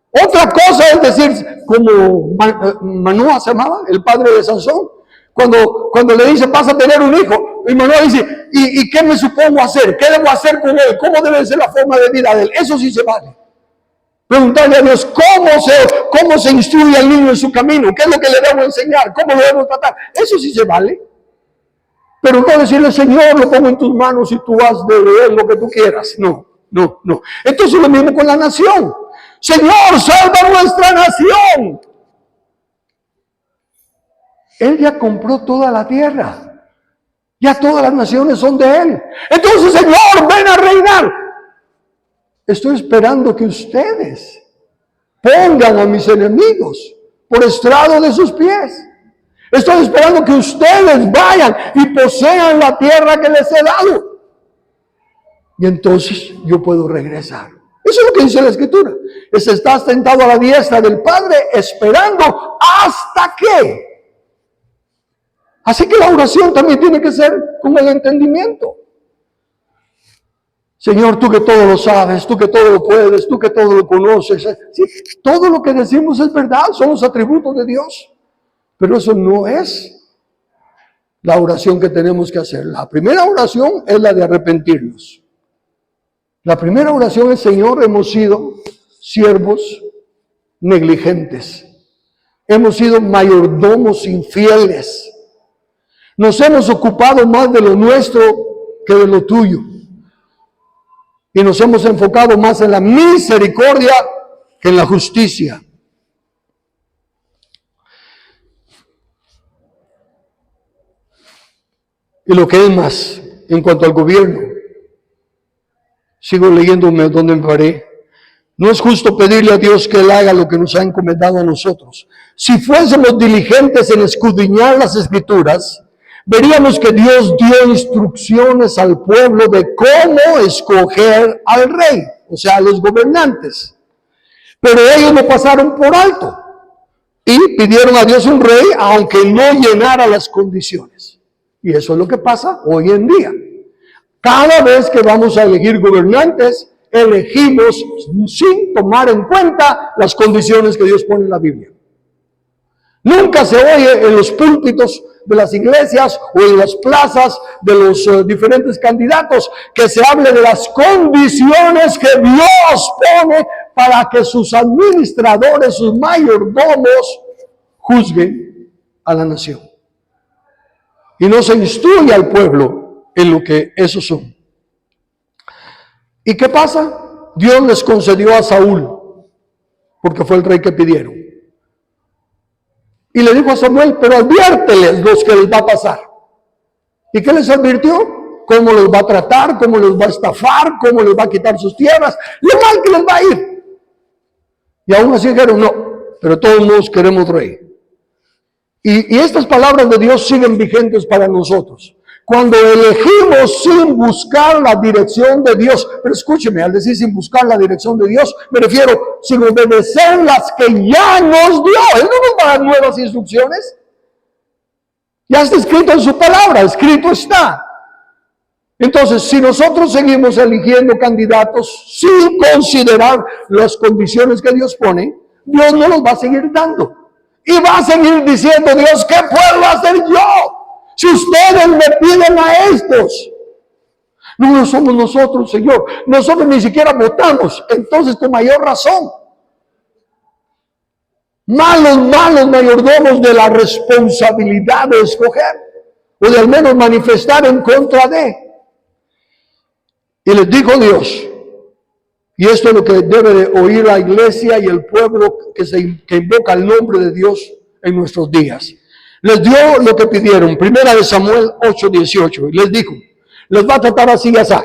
Otra cosa es decir, como Manoah se llamaba, el padre de Sansón, cuando le dice, vas a tener un hijo, y Manoah dice, ¿y qué me supongo hacer? ¿Qué debo hacer con él? ¿Cómo debe ser la forma de vida de él? Eso sí se vale. Preguntarle a Dios, ¿cómo se instruye al niño en su camino? ¿Qué es lo que le debo enseñar? ¿Cómo lo debo tratar? Eso sí se vale. Pero no decirle, Señor, lo pongo en tus manos y tú haz de él lo que tú quieras. No. Entonces lo mismo con la nación. Señor, salva nuestra nación. Él ya compró toda la tierra. Ya todas las naciones son de Él. Entonces, Señor, ven a reinar. Estoy esperando que ustedes pongan a mis enemigos por estrado de sus pies. Estoy esperando que ustedes vayan y posean la tierra que les he dado. Y entonces yo puedo regresar. Eso es lo que dice la Escritura. estás sentado a la diestra del Padre esperando hasta que. Así que la oración también tiene que ser con el entendimiento. Señor, tú que todo lo sabes, tú que todo lo puedes, tú que todo lo conoces. Sí, todo lo que decimos es verdad, son los atributos de Dios. Pero eso no es la oración que tenemos que hacer. La primera oración es la de arrepentirnos. La primera oración es, Señor, hemos sido siervos negligentes. Hemos sido mayordomos infieles. Nos hemos ocupado más de lo nuestro que de lo tuyo. Y nos hemos enfocado más en la misericordia que en la justicia. Y lo que es más, en cuanto al gobierno, sigo leyéndome donde me paré. No es justo pedirle a Dios que Él haga lo que nos ha encomendado a nosotros. Si fuésemos diligentes en escudriñar las Escrituras, veríamos que Dios dio instrucciones al pueblo de cómo escoger al rey, o sea, a los gobernantes. Pero ellos lo pasaron por alto y pidieron a Dios un rey, aunque no llenara las condiciones. Y eso es lo que pasa hoy en día. Cada vez que vamos a elegir gobernantes, elegimos sin tomar en cuenta las condiciones que Dios pone en la Biblia. Nunca se oye en los púlpitos de las iglesias o en las plazas de los diferentes candidatos que se hable de las condiciones que Dios pone para que sus administradores, sus mayordomos, juzguen a la nación. Y no se instruye al pueblo en lo que esos son. ¿Y qué pasa? Dios les concedió a Saúl, porque fue el rey que pidieron. Y le dijo a Samuel, pero adviérteles los que les va a pasar. ¿Y qué les advirtió? Cómo los va a tratar, cómo los va a estafar, cómo les va a quitar sus tierras, lo mal que les va a ir. Y aún así dijeron, no, pero todos nos queremos rey. Y estas palabras de Dios siguen vigentes para nosotros. Cuando elegimos sin buscar la dirección de Dios, pero escúcheme, al decir sin buscar la dirección de Dios, me refiero sin obedecer las que ya nos dio. Él no nos va a dar nuevas instrucciones. Ya está escrito en su palabra, escrito está. Entonces, si nosotros seguimos eligiendo candidatos sin considerar las condiciones que Dios pone, Dios no los va a seguir dando. Y va a seguir diciendo Dios, ¿qué puedo hacer yo? Si ustedes me piden a estos. No somos nosotros, Señor. Nosotros ni siquiera votamos. Entonces, con mayor razón. Malos mayordomos de la responsabilidad de escoger. O de al menos manifestar en contra de. Y les dijo Dios. Y esto es lo que debe de oír la iglesia y el pueblo que invoca el nombre de Dios en nuestros días. Les dio lo que pidieron, primera de Samuel 8:18, y les dijo, les va a tratar así y así.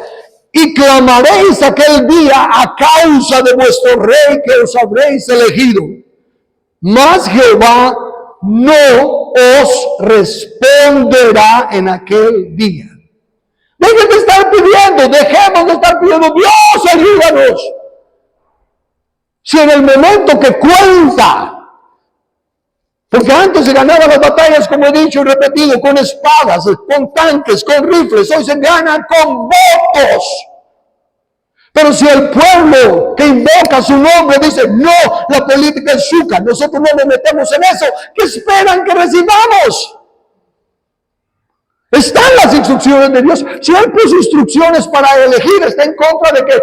Y clamaréis aquel día a causa de vuestro rey que os habréis elegido. Mas Jehová no os responderá en aquel día. Dejen de estar pidiendo, dejemos de estar pidiendo, Dios ayúdanos. Si en el momento que cuenta, porque antes se ganaban las batallas, como he dicho y repetido, con espadas, con tanques, con rifles, hoy se ganan con votos. Pero si el pueblo que invoca su nombre dice, no, la política es suca, nosotros no nos metemos en eso, ¿qué esperan que recibamos? Están las instrucciones de Dios. Si Él puso instrucciones para elegir, ¿está en contra de que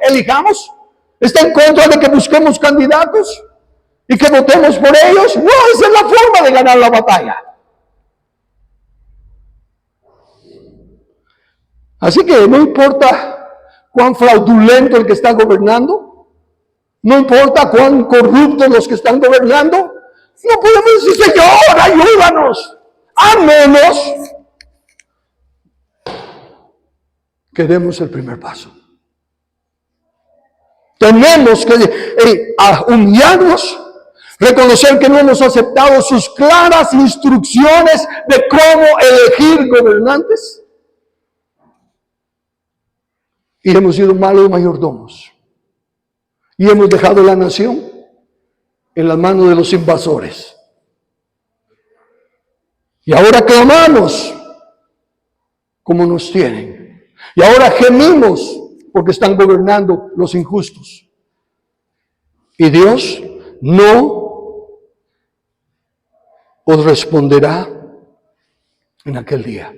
elijamos? ¿Está en contra de que busquemos candidatos y que votemos por ellos? No, esa es la forma de ganar la batalla. Así que no importa cuán fraudulento el que está gobernando, no importa cuán corruptos los que están gobernando, no podemos decir, Señor, ayúdanos. A menos que demos el primer paso. Tenemos que humillarnos, reconocer que no hemos aceptado sus claras instrucciones de cómo elegir gobernantes. Y hemos sido malos mayordomos. Y hemos dejado la nación en las manos de los invasores. Y ahora clamamos como nos tienen. Y ahora gemimos porque están gobernando los injustos. Y Dios no os responderá en aquel día.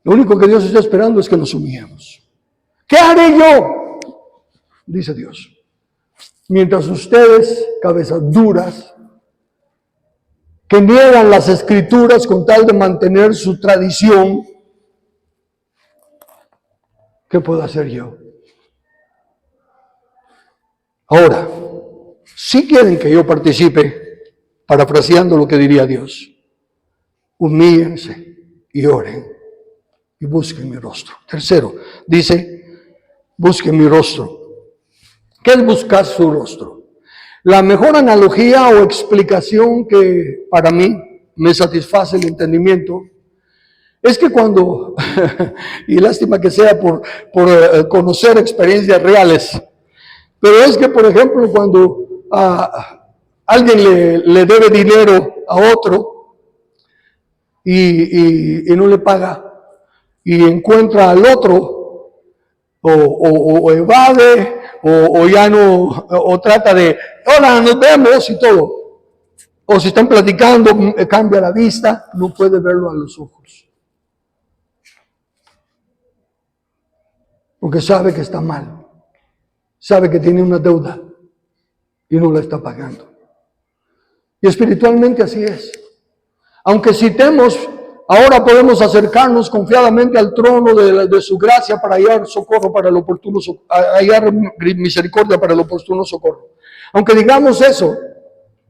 Lo único que Dios está esperando es que nos humillemos. ¿Qué haré yo? Dice Dios. Mientras ustedes, cabezas duras, que niegan las escrituras con tal de mantener su tradición, ¿qué puedo hacer yo? Ahora, si quieren que yo participe, parafraseando lo que diría Dios, humíllense y oren y busquen mi rostro. Tercero, dice, busquen mi rostro. ¿Qué es buscar su rostro? La mejor analogía o explicación que para mí me satisface el entendimiento es que cuando, y lástima que sea por conocer experiencias reales, pero es que, por ejemplo, cuando alguien le debe dinero a otro y no le paga y encuentra al otro o evade o ya no, o trata de, hola, nos vemos y todo. O si están platicando, cambia la vista, no puede verlo a los ojos. Porque sabe que está mal. Sabe que tiene una deuda y no la está pagando. Y espiritualmente así es. Aunque citemos, ahora podemos acercarnos confiadamente al trono de su gracia para hallar socorro para el oportuno, hallar misericordia para el oportuno socorro. Aunque digamos eso,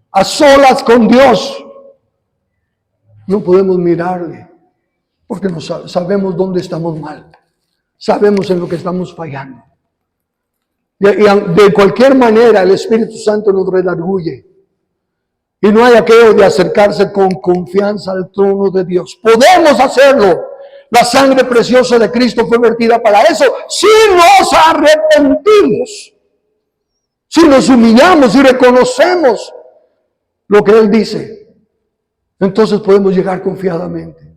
a solas con Dios, no podemos mirarle, porque no sabemos dónde estamos mal, sabemos en lo que estamos fallando. Y de cualquier manera el Espíritu Santo nos redarguye. Y no hay aquello de acercarse con confianza al trono de Dios. Podemos hacerlo. La sangre preciosa de Cristo fue vertida para eso. Si nos arrepentimos, si nos humillamos y reconocemos lo que Él dice, entonces podemos llegar confiadamente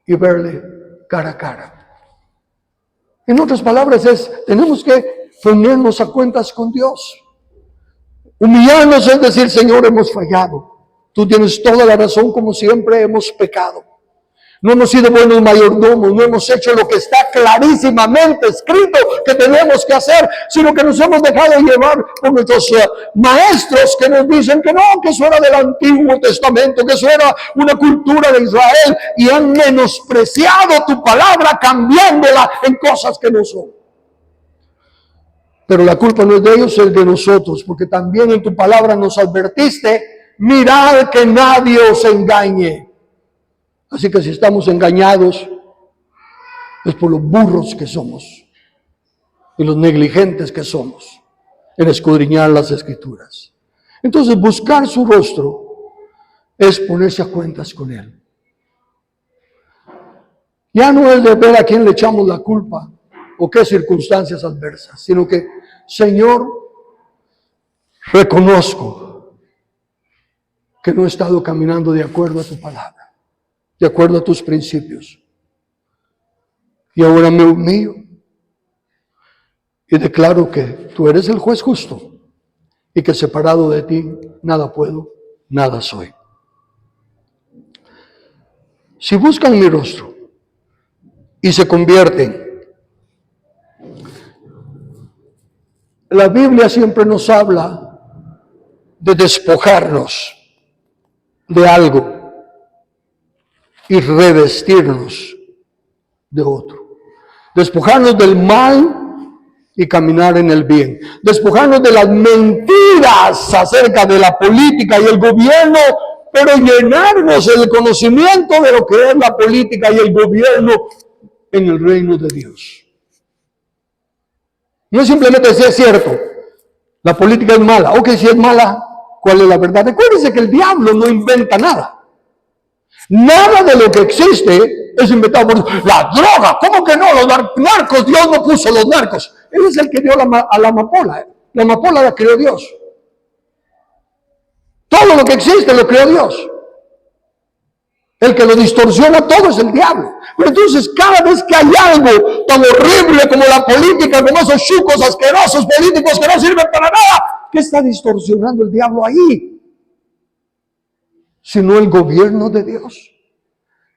y verle cara a cara. En otras palabras tenemos que ponernos a cuentas con Dios. Humillarnos es decir, Señor, hemos fallado. Tú tienes toda la razón, como siempre hemos pecado. No hemos sido buenos mayordomos, no hemos hecho lo que está clarísimamente escrito que tenemos que hacer, sino que nos hemos dejado llevar por nuestros maestros que nos dicen que no, que eso era del Antiguo Testamento, que eso era una cultura de Israel, y han menospreciado tu palabra cambiándola en cosas que no son. Pero la culpa no es de ellos, es de nosotros, porque también en tu palabra nos advertiste, mirad que nadie os engañe. Así que si estamos engañados, es por los burros que somos y los negligentes que somos en escudriñar las Escrituras. Entonces, buscar su rostro es ponerse a cuentas con Él. Ya no es de ver a quién le echamos la culpa o qué circunstancias adversas, sino que, Señor, reconozco que no he estado caminando de acuerdo a tu palabra, de acuerdo a tus principios. Y ahora me humillo y declaro que tú eres el juez justo y que separado de ti nada puedo, nada soy. Si buscan mi rostro y se convierten, la Biblia siempre nos habla de despojarnos de algo y revestirnos de otro. Despojarnos del mal y caminar en el bien. Despojarnos de las mentiras acerca de la política y el gobierno, pero llenarnos del conocimiento de lo que es la política y el gobierno en el reino de Dios. No es simplemente si es cierto, la política es mala. Ok, si es mala, ¿cuál es la verdad? Recuérdense que el diablo no inventa nada. Nada de lo que existe es inventado por la droga. ¿Cómo que no? Los narcos, Dios no puso los narcos. Él es el que dio a la amapola. La amapola la creó Dios. Todo lo que existe lo creó Dios. El que lo distorsiona todo es el diablo. Pero entonces cada vez que hay algo tan horrible como la política, como esos chucos asquerosos políticos que no sirven para nada, ¿qué está distorsionando el diablo ahí? Sino el gobierno de Dios,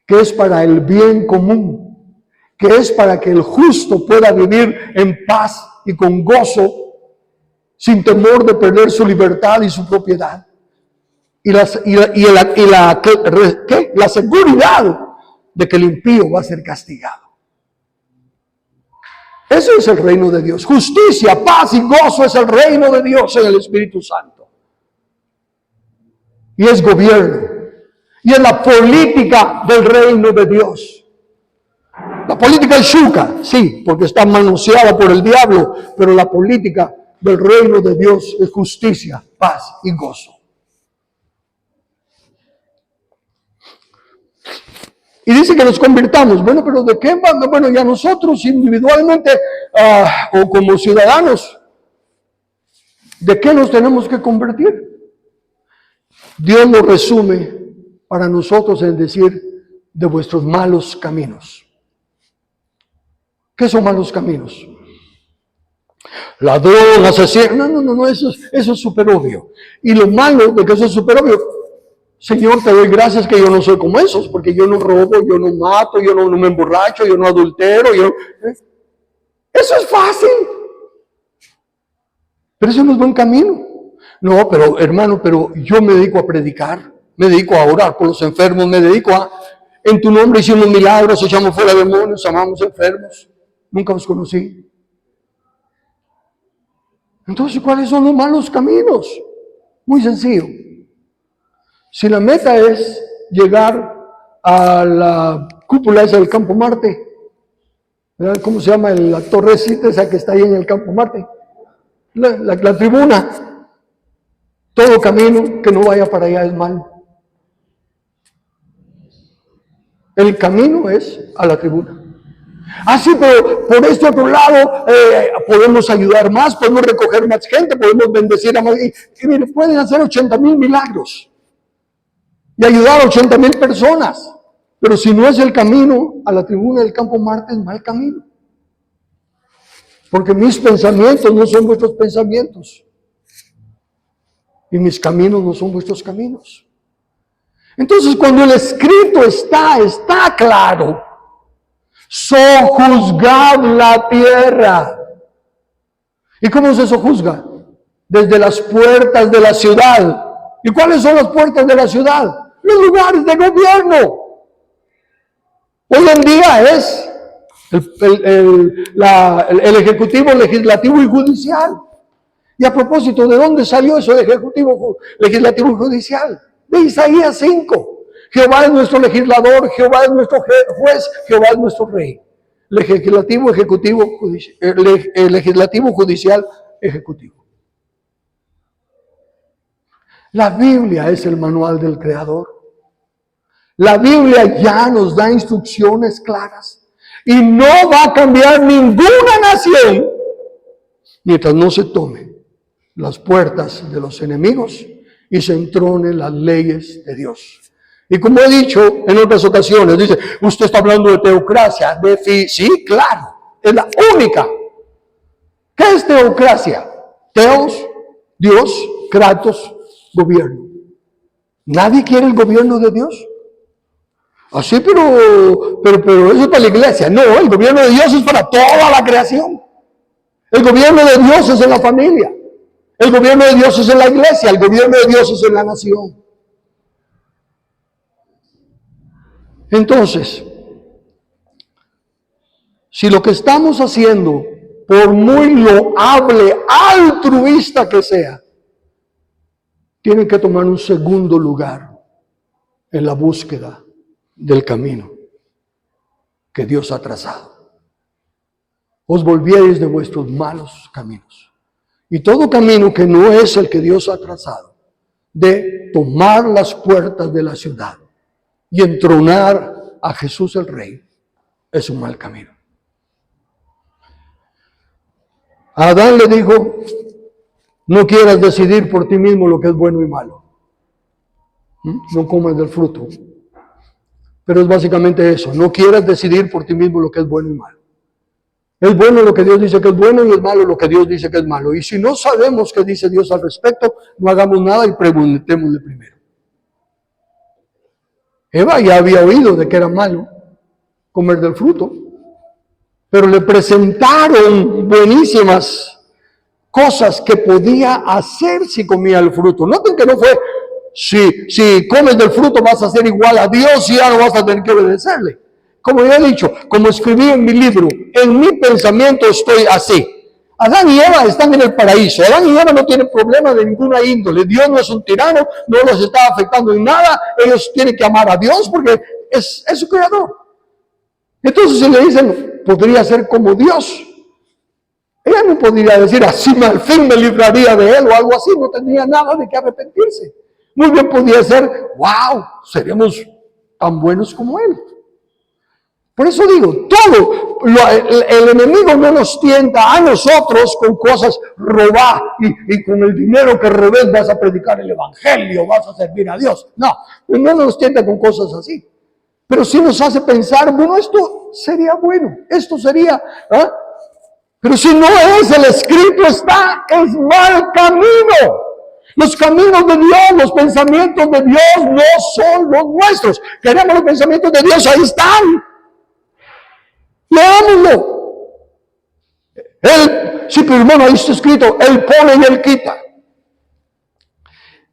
que es para el bien común, que es para que el justo pueda vivir en paz y con gozo, sin temor de perder su libertad y su propiedad. Y la seguridad de que el impío va a ser castigado. Eso es el reino de Dios. Justicia, paz y gozo es el reino de Dios en el Espíritu Santo. Y es gobierno. Y es la política del reino de Dios. La política es chuca, sí, porque está manoseada por el diablo, pero la política del reino de Dios es justicia, paz y gozo. Y dice que nos convirtamos. Bueno, pero ¿de qué? Bueno, ya nosotros individualmente o como ciudadanos, ¿de qué nos tenemos que convertir? Dios lo resume para nosotros en decir, de vuestros malos caminos. ¿Qué son malos caminos? Ladrón, asesino. No, eso es súper obvio. Y lo malo de que eso es súper obvio, Señor, te doy gracias que yo no soy como esos, porque yo no robo, yo no mato, yo no me emborracho, yo no adultero, Eso es fácil. Pero eso no es buen camino. No, pero hermano, pero yo me dedico a predicar, me dedico a orar por los enfermos, me dedico en tu nombre hicimos milagros, echamos fuera demonios, amamos enfermos. Nunca os conocí. Entonces, ¿cuáles son los malos caminos? Muy sencillo. Si la meta es llegar a la cúpula esa del Campo Marte, ¿verdad? ¿Cómo se llama? La torrecita esa que está ahí en el Campo Marte. La tribuna. Todo camino que no vaya para allá es malo. El camino es a la tribuna. Sí, pero por este otro lado podemos ayudar más, podemos recoger más gente, podemos bendecir a más. Y mire, pueden hacer 80,000 milagros y ayudar a 80,000 personas. Pero si no es el camino a la tribuna del Campo Marte, es mal camino. Porque mis pensamientos no son vuestros pensamientos. Y mis caminos no son vuestros caminos. Entonces, cuando el escrito está claro. Sojuzgad la tierra. ¿Y cómo se sojuzga? Desde las puertas de la ciudad. ¿Y cuáles son las puertas de la ciudad? Los lugares de gobierno. Hoy en día es el ejecutivo, legislativo y judicial. Y a propósito, ¿de dónde salió eso de ejecutivo, legislativo y judicial? De Isaías 5. Jehová es nuestro legislador, Jehová es nuestro juez, Jehová es nuestro rey. Legislativo, ejecutivo, legislativo, judicial, ejecutivo. La Biblia es el manual del Creador. La Biblia ya nos da instrucciones claras y no va a cambiar ninguna nación mientras no se tome las puertas de los enemigos y se entronen las leyes de Dios. Y como he dicho en otras ocasiones, dice, usted está hablando de teocracia. Sí, claro, es la única. ¿Qué es teocracia? Teos, Dios, kratos, gobierno. ¿Nadie quiere el gobierno de Dios? Así, pero eso es para la iglesia. No, el gobierno de Dios es para toda la creación. El gobierno de Dios es en la familia. El gobierno de Dios es en la iglesia. El gobierno de Dios es en la nación. Entonces, si lo que estamos haciendo, por muy loable, altruista que sea, tiene que tomar un segundo lugar en la búsqueda del camino que Dios ha trazado. Os volvierais de vuestros malos caminos. Y todo camino que no es el que Dios ha trazado, de tomar las puertas de la ciudad y entronar a Jesús el Rey, es un mal camino. A Adán le dijo, no quieras decidir por ti mismo lo que es bueno y malo. No comas del fruto. Pero es básicamente eso, no quieras decidir por ti mismo lo que es bueno y malo. Es bueno lo que Dios dice que es bueno y es malo lo que Dios dice que es malo. Y si no sabemos qué dice Dios al respecto, no hagamos nada y preguntémosle primero. Eva ya había oído de que era malo comer del fruto, pero le presentaron buenísimas cosas que podía hacer si comía el fruto. Noten que no fue, si comes del fruto vas a ser igual a Dios y ya no vas a tener que obedecerle. Como ya he dicho, como escribí en mi libro, en mi pensamiento estoy así. Adán y Eva están en el paraíso. Adán y Eva no tienen problemas de ninguna índole. Dios no es un tirano, no los está afectando en nada. Ellos tienen que amar a Dios porque es su creador. Entonces si le dicen, podría ser como Dios. Ella no podría decir, así al fin me libraría de él o algo así. No tendría nada de qué arrepentirse. Muy bien podía ser, wow, seríamos tan buenos como él. Por eso digo, el enemigo no nos tienta a nosotros con cosas robar y con el dinero que robes vas a predicar el evangelio, vas a servir a Dios. No nos tienta con cosas así. Pero sí nos hace pensar, bueno, esto sería bueno, esto sería, pero si no es, el escrito está, es mal camino. Los caminos de Dios, los pensamientos de Dios no son los nuestros. Queremos los pensamientos de Dios, ahí están. Leámoslo. Sí, pero hermano, ahí está escrito, Él pone y Él quita.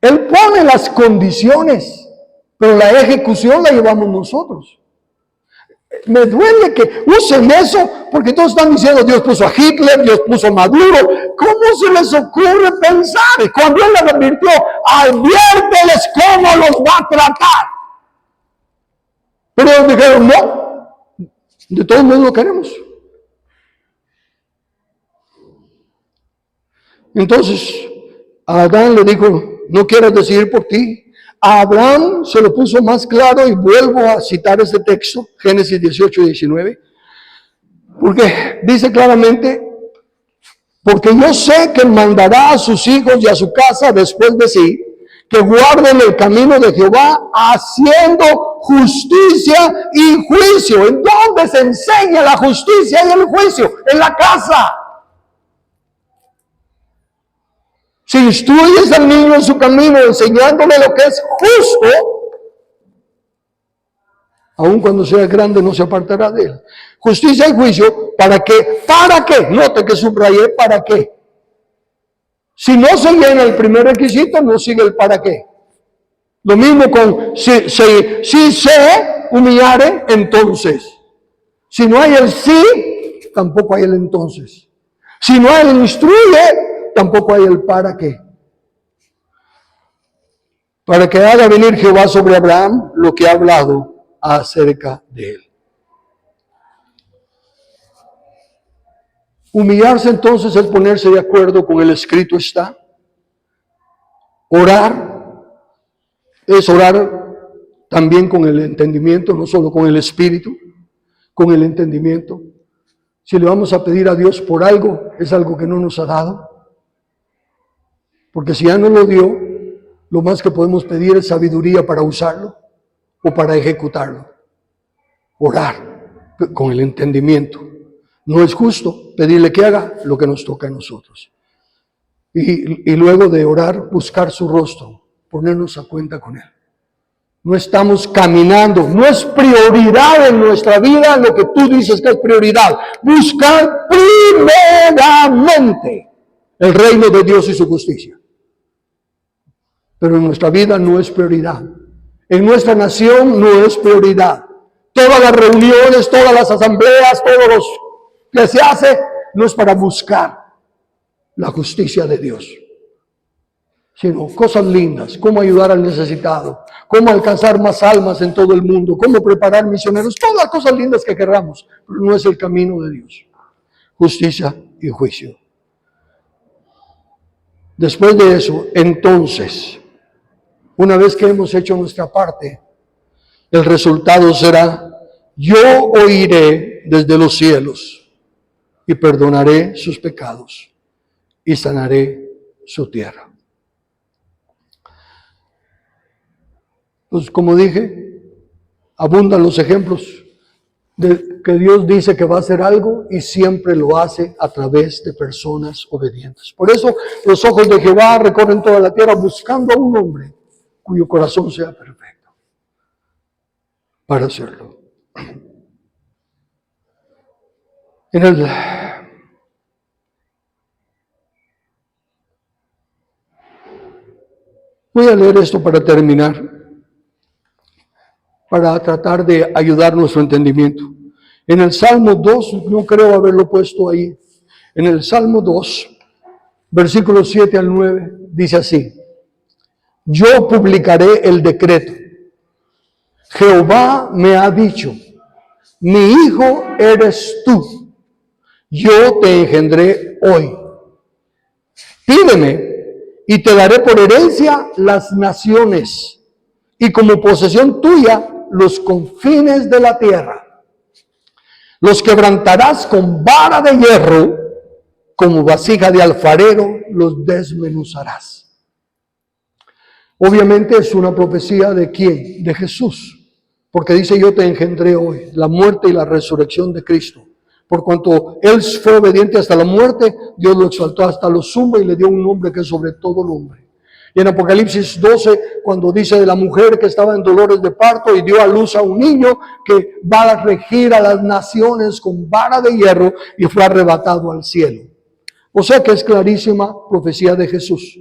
Él pone las condiciones, pero la ejecución la llevamos nosotros. Me duele que usen eso, porque todos están diciendo, Dios puso a Hitler, Dios puso a Maduro. ¿Cómo se les ocurre pensar? Y cuando Él les advirtió, adviérteles cómo los va a tratar. Pero ellos dijeron, no. De todos modos lo queremos. Entonces, a Adán le dijo, no quieras decidir por ti. A Abraham se lo puso más claro y vuelvo a citar este texto, Génesis 18 y 19, porque dice claramente, porque yo sé que mandará a sus hijos y a su casa después de sí, que guarden el camino de Jehová haciendo justicia y juicio. ¿En dónde se enseña la justicia y el juicio? En la casa. Si instruyes al niño en su camino, enseñándole lo que es justo, aun cuando sea grande no se apartará de él. Justicia y juicio, ¿para qué? ¿Para qué? Note que subrayé, ¿para qué? Si no se llena el primer requisito, no sigue el para qué. Lo mismo con si se humillare, entonces. Si no hay el sí, tampoco hay el entonces. Si no hay el instruye, tampoco hay el para qué. Para que haga venir Jehová sobre Abraham lo que ha hablado acerca de él. Humillarse entonces es ponerse de acuerdo con el escrito está. Orar es orar también con el entendimiento, no solo con el espíritu, con el entendimiento. Si le vamos a pedir a Dios por algo, es algo que no nos ha dado. Porque si ya no lo dio, lo más que podemos pedir es sabiduría para usarlo o para ejecutarlo. Orar con el entendimiento. No es justo pedirle que haga lo que nos toca a nosotros. Y luego de orar, buscar su rostro, ponernos a cuenta con Él. No estamos caminando, no es prioridad en nuestra vida lo que tú dices que es prioridad. Buscar primeramente el reino de Dios y su justicia. Pero en nuestra vida no es prioridad. En nuestra nación no es prioridad. Todas las reuniones, todas las asambleas, todos los que se hace, no es para buscar la justicia de Dios, sino cosas lindas, cómo ayudar al necesitado, cómo alcanzar más almas en todo el mundo, cómo preparar misioneros, todas las cosas lindas que querramos, pero no es el camino de Dios. Justicia y juicio. Después de eso, entonces, una vez que hemos hecho nuestra parte, el resultado será, yo oiré desde los cielos y perdonaré sus pecados y sanaré su tierra. Pues como dije, abundan los ejemplos de que Dios dice que va a hacer algo y siempre lo hace a través de personas obedientes. Por eso los ojos de Jehová recorren toda la tierra buscando a un hombre cuyo corazón sea perfecto para hacerlo. Voy a leer esto para terminar, para tratar de ayudar nuestro entendimiento. En el Salmo 2, no creo haberlo puesto ahí, en el Salmo 2, versículos 7 al 9, dice así: yo publicaré el decreto. Jehová me ha dicho, mi hijo eres tú, yo te engendré hoy. Pídeme y te daré por herencia las naciones y como posesión tuya los confines de la tierra. Los quebrantarás con vara de hierro, como vasija de alfarero los desmenuzarás. Obviamente es una profecía ¿de quién? De Jesús, porque dice yo te engendré hoy, la muerte y la resurrección de Cristo. Por cuanto Él fue obediente hasta la muerte, Dios lo exaltó hasta lo sumo y le dio un nombre que es sobre todo nombre. Y en Apocalipsis 12, cuando dice de la mujer que estaba en dolores de parto y dio a luz a un niño que va a regir a las naciones con vara de hierro y fue arrebatado al cielo. O sea que es clarísima profecía de Jesús.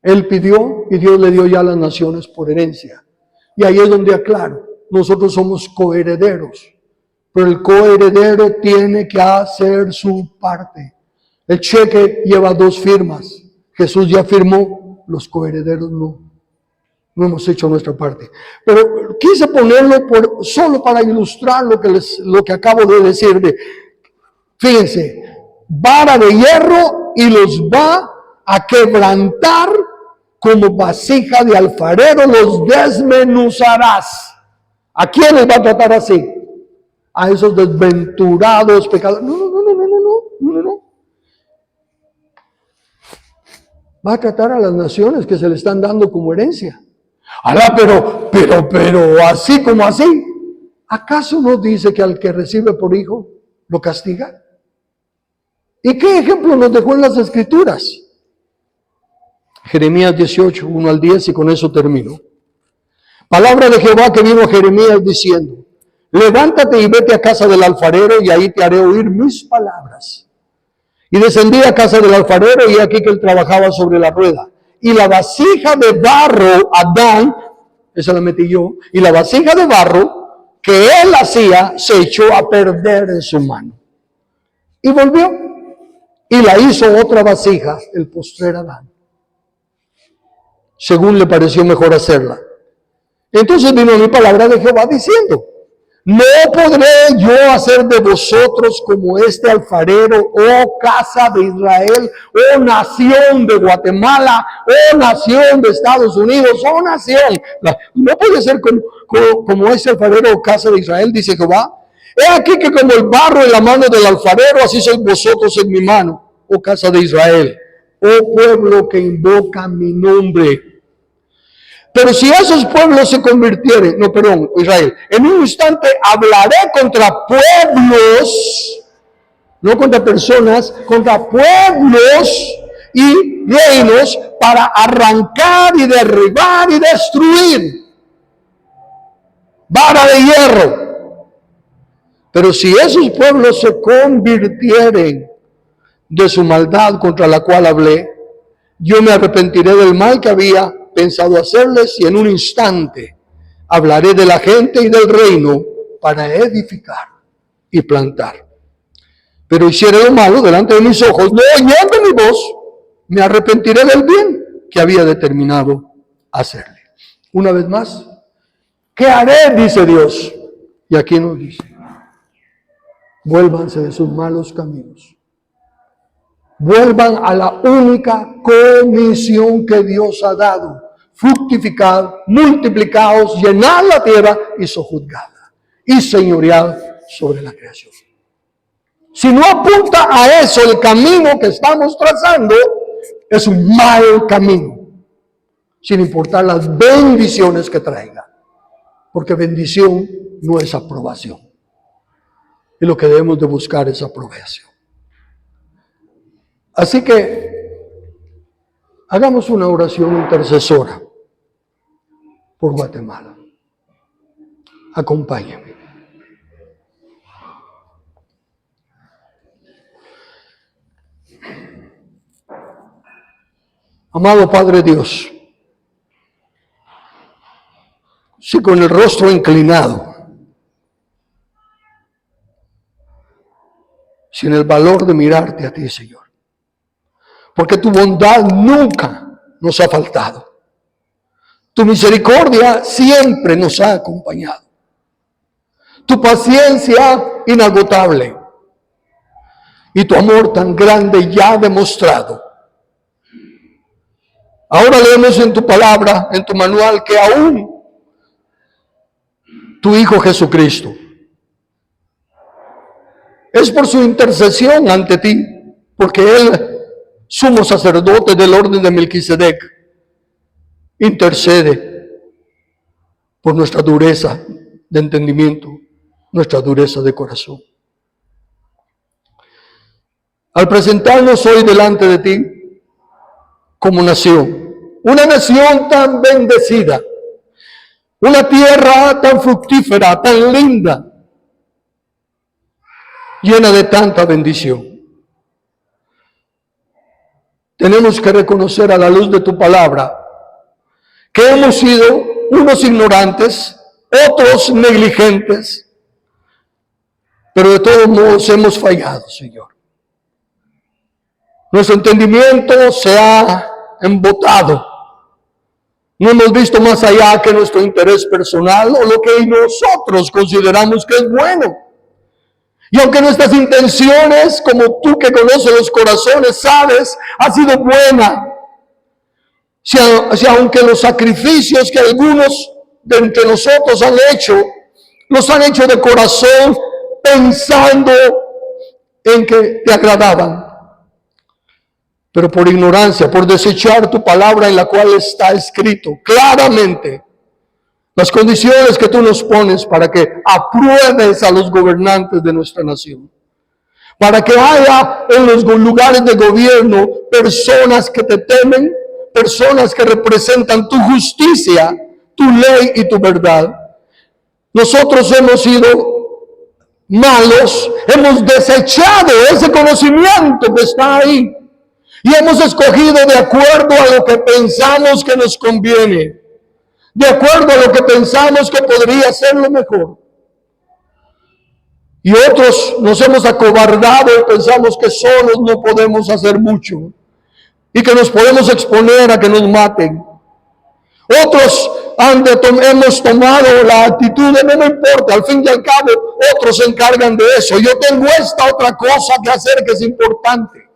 Él pidió y Dios le dio ya a las naciones por herencia. Y ahí es donde aclaro, nosotros somos coherederos. Pero el coheredero tiene que hacer su parte. El cheque lleva 2 firmas. Jesús ya firmó, los coherederos no. No hemos hecho nuestra parte. Pero quise ponerlo solo para ilustrar lo que acabo de decir. Fíjense, vara de hierro y los va a quebrantar como vasija de alfarero, los desmenuzarás. ¿A quiénes va a tratar así? A esos desventurados pecadores. No. Va a tratar a las naciones que se le están dando como herencia. Alá, pero así como así. ¿Acaso no dice que al que recibe por hijo lo castiga? ¿Y qué ejemplo nos dejó en las Escrituras? Jeremías 18, 1 al 10, y con eso termino. Palabra de Jehová que vino a Jeremías diciendo: levántate y vete a casa del alfarero, y ahí te haré oír mis palabras. Y descendí a casa del alfarero, y aquí que él trabajaba sobre la rueda. Y la vasija de barro, Adán, esa la metí yo, y la vasija de barro que él hacía, se echó a perder en su mano. Y volvió, y la hizo otra vasija, el postrer Adán, según le pareció mejor hacerla. Entonces vino mi palabra de Jehová diciendo: no podré yo hacer de vosotros como este alfarero, oh casa de Israel, oh nación de Guatemala, oh nación de Estados Unidos, oh nación. No puede ser como este alfarero, oh casa de Israel, dice Jehová. He aquí que como el barro en la mano del alfarero, así sois vosotros en mi mano, oh casa de Israel, oh pueblo que invoca mi nombre. Pero si esos pueblos se convirtieren, Israel, en un instante hablaré contra pueblos, no contra personas, contra pueblos y reinos para arrancar y derribar y destruir. Vara de hierro. Pero si esos pueblos se convirtieren de su maldad contra la cual hablé, yo me arrepentiré del mal que había pensado hacerles, y en un instante hablaré de la gente y del reino para edificar y plantar. Pero hiciere lo malo delante de mis ojos, no oyendo mi voz, me arrepentiré del bien que había determinado hacerle. Una vez más, ¿qué haré? Dice Dios. Y aquí nos dice: vuélvanse de sus malos caminos. Vuelvan a la única comisión que Dios ha dado: fructificad, multiplicaos, llenad la tierra y sojuzgadla, y señoread sobre la creación. Si no apunta a eso el camino que estamos trazando, es un mal camino, sin importar las bendiciones que traiga. Porque bendición no es aprobación. Y lo que debemos de buscar es aprobación. Así que hagamos una oración intercesora por Guatemala. Acompáñenme. Amado Padre Dios, si con el rostro inclinado, sin el valor de mirarte a ti, Señor, porque tu bondad nunca nos ha faltado, tu misericordia siempre nos ha acompañado, tu paciencia inagotable y tu amor tan grande ya demostrado. Ahora leemos en tu palabra, en tu manual, que aún tu Hijo Jesucristo es por su intercesión ante ti, porque Él, sumo sacerdote del orden de Melquisedec, intercede por nuestra dureza de entendimiento, nuestra dureza de corazón. Al presentarnos hoy delante de ti como nación, una nación tan bendecida, una tierra tan fructífera, tan linda, llena de tanta bendición. Tenemos que reconocer a la luz de tu palabra que hemos sido unos ignorantes, otros negligentes, pero de todos modos hemos fallado, Señor. Nuestro entendimiento se ha embotado. No hemos visto más allá que nuestro interés personal o lo que nosotros consideramos que es bueno. Y aunque nuestras intenciones, como tú que conoces los corazones, sabes, ha sido buena. Si aunque los sacrificios que algunos de entre nosotros han hecho, los han hecho de corazón pensando en que te agradaban. Pero por ignorancia, por desechar tu palabra en la cual está escrito claramente las condiciones que tú nos pones para que apruebes a los gobernantes de nuestra nación. Para que haya en los lugares de gobierno personas que te temen, personas que representan tu justicia, tu ley y tu verdad. Nosotros hemos sido malos, hemos desechado ese conocimiento que está ahí. Y hemos escogido de acuerdo a lo que pensamos que nos conviene, de acuerdo a lo que pensamos que podría ser lo mejor. Y otros nos hemos acobardado y pensamos que solos no podemos hacer mucho y que nos podemos exponer a que nos maten. Otros hemos tomado la actitud de no me importa, al fin y al cabo otros se encargan de eso. Yo tengo esta otra cosa que hacer que es importante.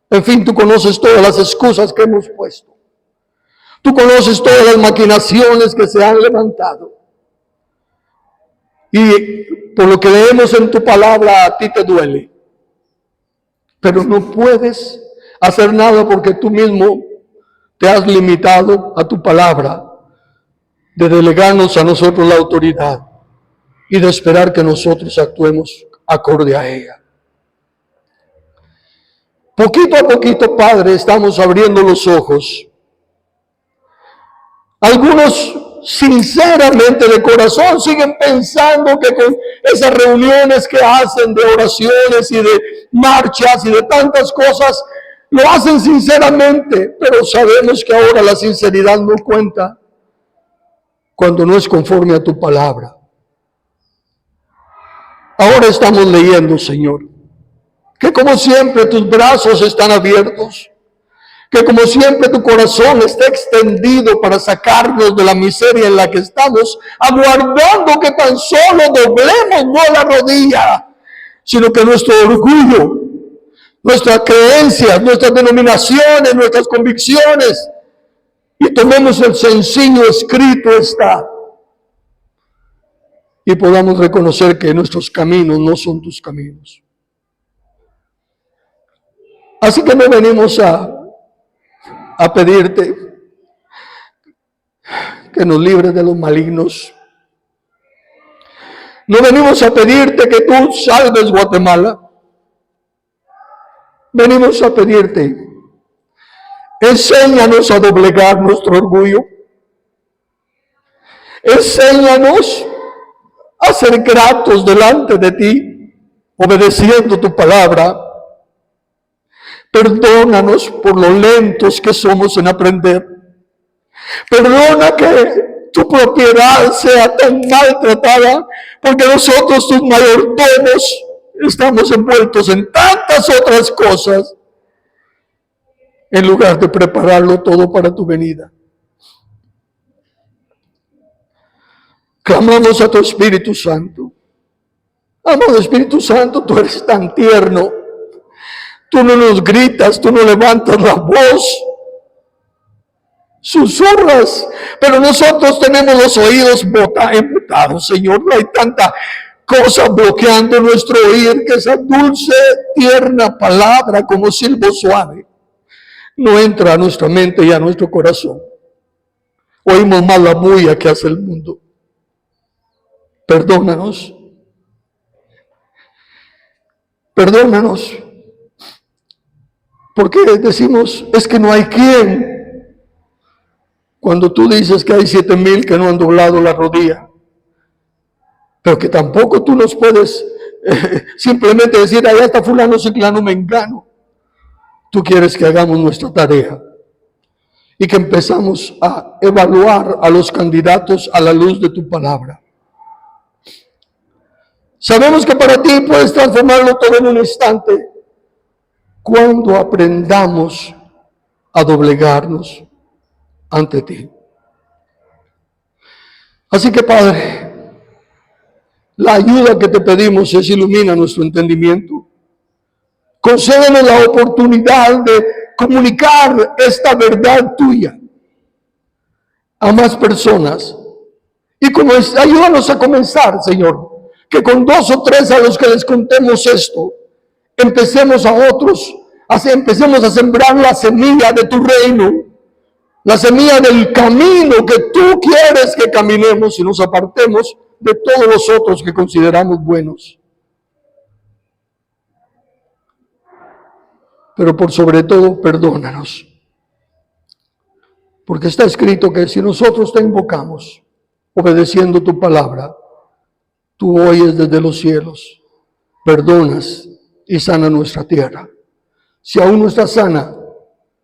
En fin, tú conoces todas las excusas que hemos puesto. Tú conoces todas las maquinaciones que se han levantado. Y por lo que leemos en tu palabra, a ti te duele. Pero no puedes hacer nada porque tú mismo te has limitado a tu palabra de delegarnos a nosotros la autoridad y de esperar que nosotros actuemos acorde a ella. Poquito a poquito, Padre, estamos abriendo los ojos. Algunos, sinceramente, de corazón, siguen pensando que con esas reuniones que hacen de oraciones y de marchas y de tantas cosas, lo hacen sinceramente, pero sabemos que ahora la sinceridad no cuenta cuando no es conforme a tu palabra. Ahora estamos leyendo, Señor, que como siempre tus brazos están abiertos, que como siempre tu corazón está extendido para sacarnos de la miseria en la que estamos, aguardando que tan solo doblemos no la rodilla, sino que nuestro orgullo, nuestras creencias, nuestras denominaciones, nuestras convicciones, y tomemos el sencillo escrito está, y podamos reconocer que nuestros caminos no son tus caminos. Así que no venimos a pedirte que nos libres de los malignos. No venimos a pedirte que tú salves Guatemala. Venimos a pedirte, enséñanos a doblegar nuestro orgullo. Enséñanos a ser gratos delante de ti, obedeciendo tu palabra. Perdónanos por lo lentos que somos en aprender. Perdona que tu propiedad sea tan maltratada, porque nosotros, tus mayordomos, estamos envueltos en tantas otras cosas, en lugar de prepararlo todo para tu venida. Clamamos a tu Espíritu Santo. Amado Espíritu Santo, tú eres tan tierno. Tú no nos gritas, tú no levantas la voz, susurras, pero nosotros tenemos los oídos embotados, Señor. No hay tanta cosa bloqueando nuestro oír, que esa dulce, tierna palabra como silbo suave no entra a nuestra mente y a nuestro corazón. Oímos más la bulla que hace el mundo. Perdónanos. Perdónanos. Porque decimos, es que no hay quien. Cuando tú dices que hay 7,000 que no han doblado la rodilla, pero que tampoco tú nos puedes simplemente decir, allá está fulano, ciclano, mengano. Tú quieres que hagamos nuestra tarea y que empezamos a evaluar a los candidatos a la luz de tu palabra. Sabemos que para ti puedes transformarlo todo en un instante, cuando aprendamos a doblegarnos ante ti. Así que, Padre, la ayuda que te pedimos es ilumina nuestro entendimiento. Concédenos la oportunidad de comunicar esta verdad tuya a más personas. Y ayúdanos a comenzar, Señor, que con 2 o 3 a los que les contemos esto, empecemos empecemos a sembrar la semilla de tu reino, la semilla del camino que tú quieres que caminemos y nos apartemos de todos los otros que consideramos buenos. Pero por sobre todo, perdónanos. Porque está escrito que si nosotros te invocamos, obedeciendo tu palabra, tú oyes desde los cielos, perdonas y sana nuestra tierra. Si aún no está sana,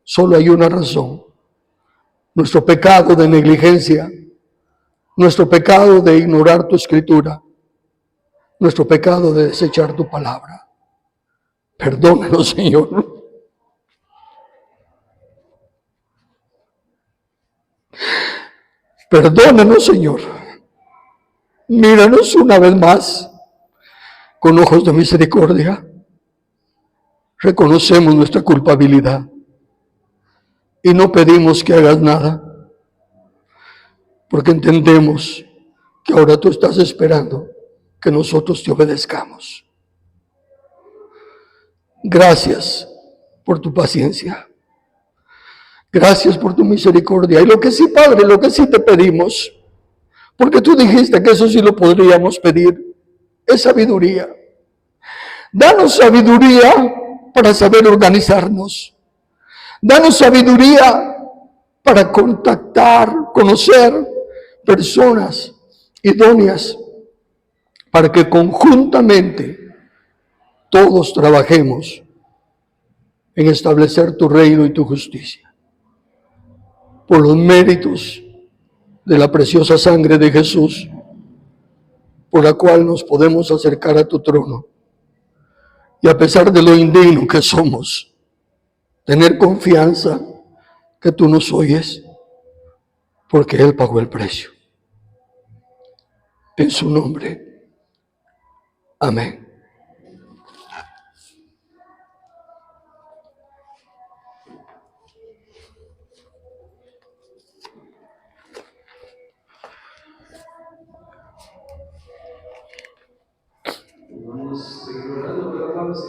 solo hay una razón: nuestro pecado de negligencia, nuestro pecado de ignorar tu escritura, nuestro pecado de desechar tu palabra. Perdónanos, Señor. Perdónanos, Señor. Míranos una vez más con ojos de misericordia. Reconocemos nuestra culpabilidad y no pedimos que hagas nada, porque entendemos que ahora tú estás esperando que nosotros te obedezcamos. Gracias por tu paciencia. Gracias por tu misericordia. Y lo que sí, Padre, lo que sí te pedimos, porque tú dijiste que eso sí lo podríamos pedir, es sabiduría. Danos sabiduría para saber organizarnos. Danos sabiduría para contactar, conocer personas idóneas, para que conjuntamente todos trabajemos en establecer tu reino y tu justicia. Por los méritos de la preciosa sangre de Jesús, por la cual nos podemos acercar a tu trono. Y a pesar de lo indigno que somos, tener confianza que tú nos oyes, porque Él pagó el precio. En su nombre. Amén.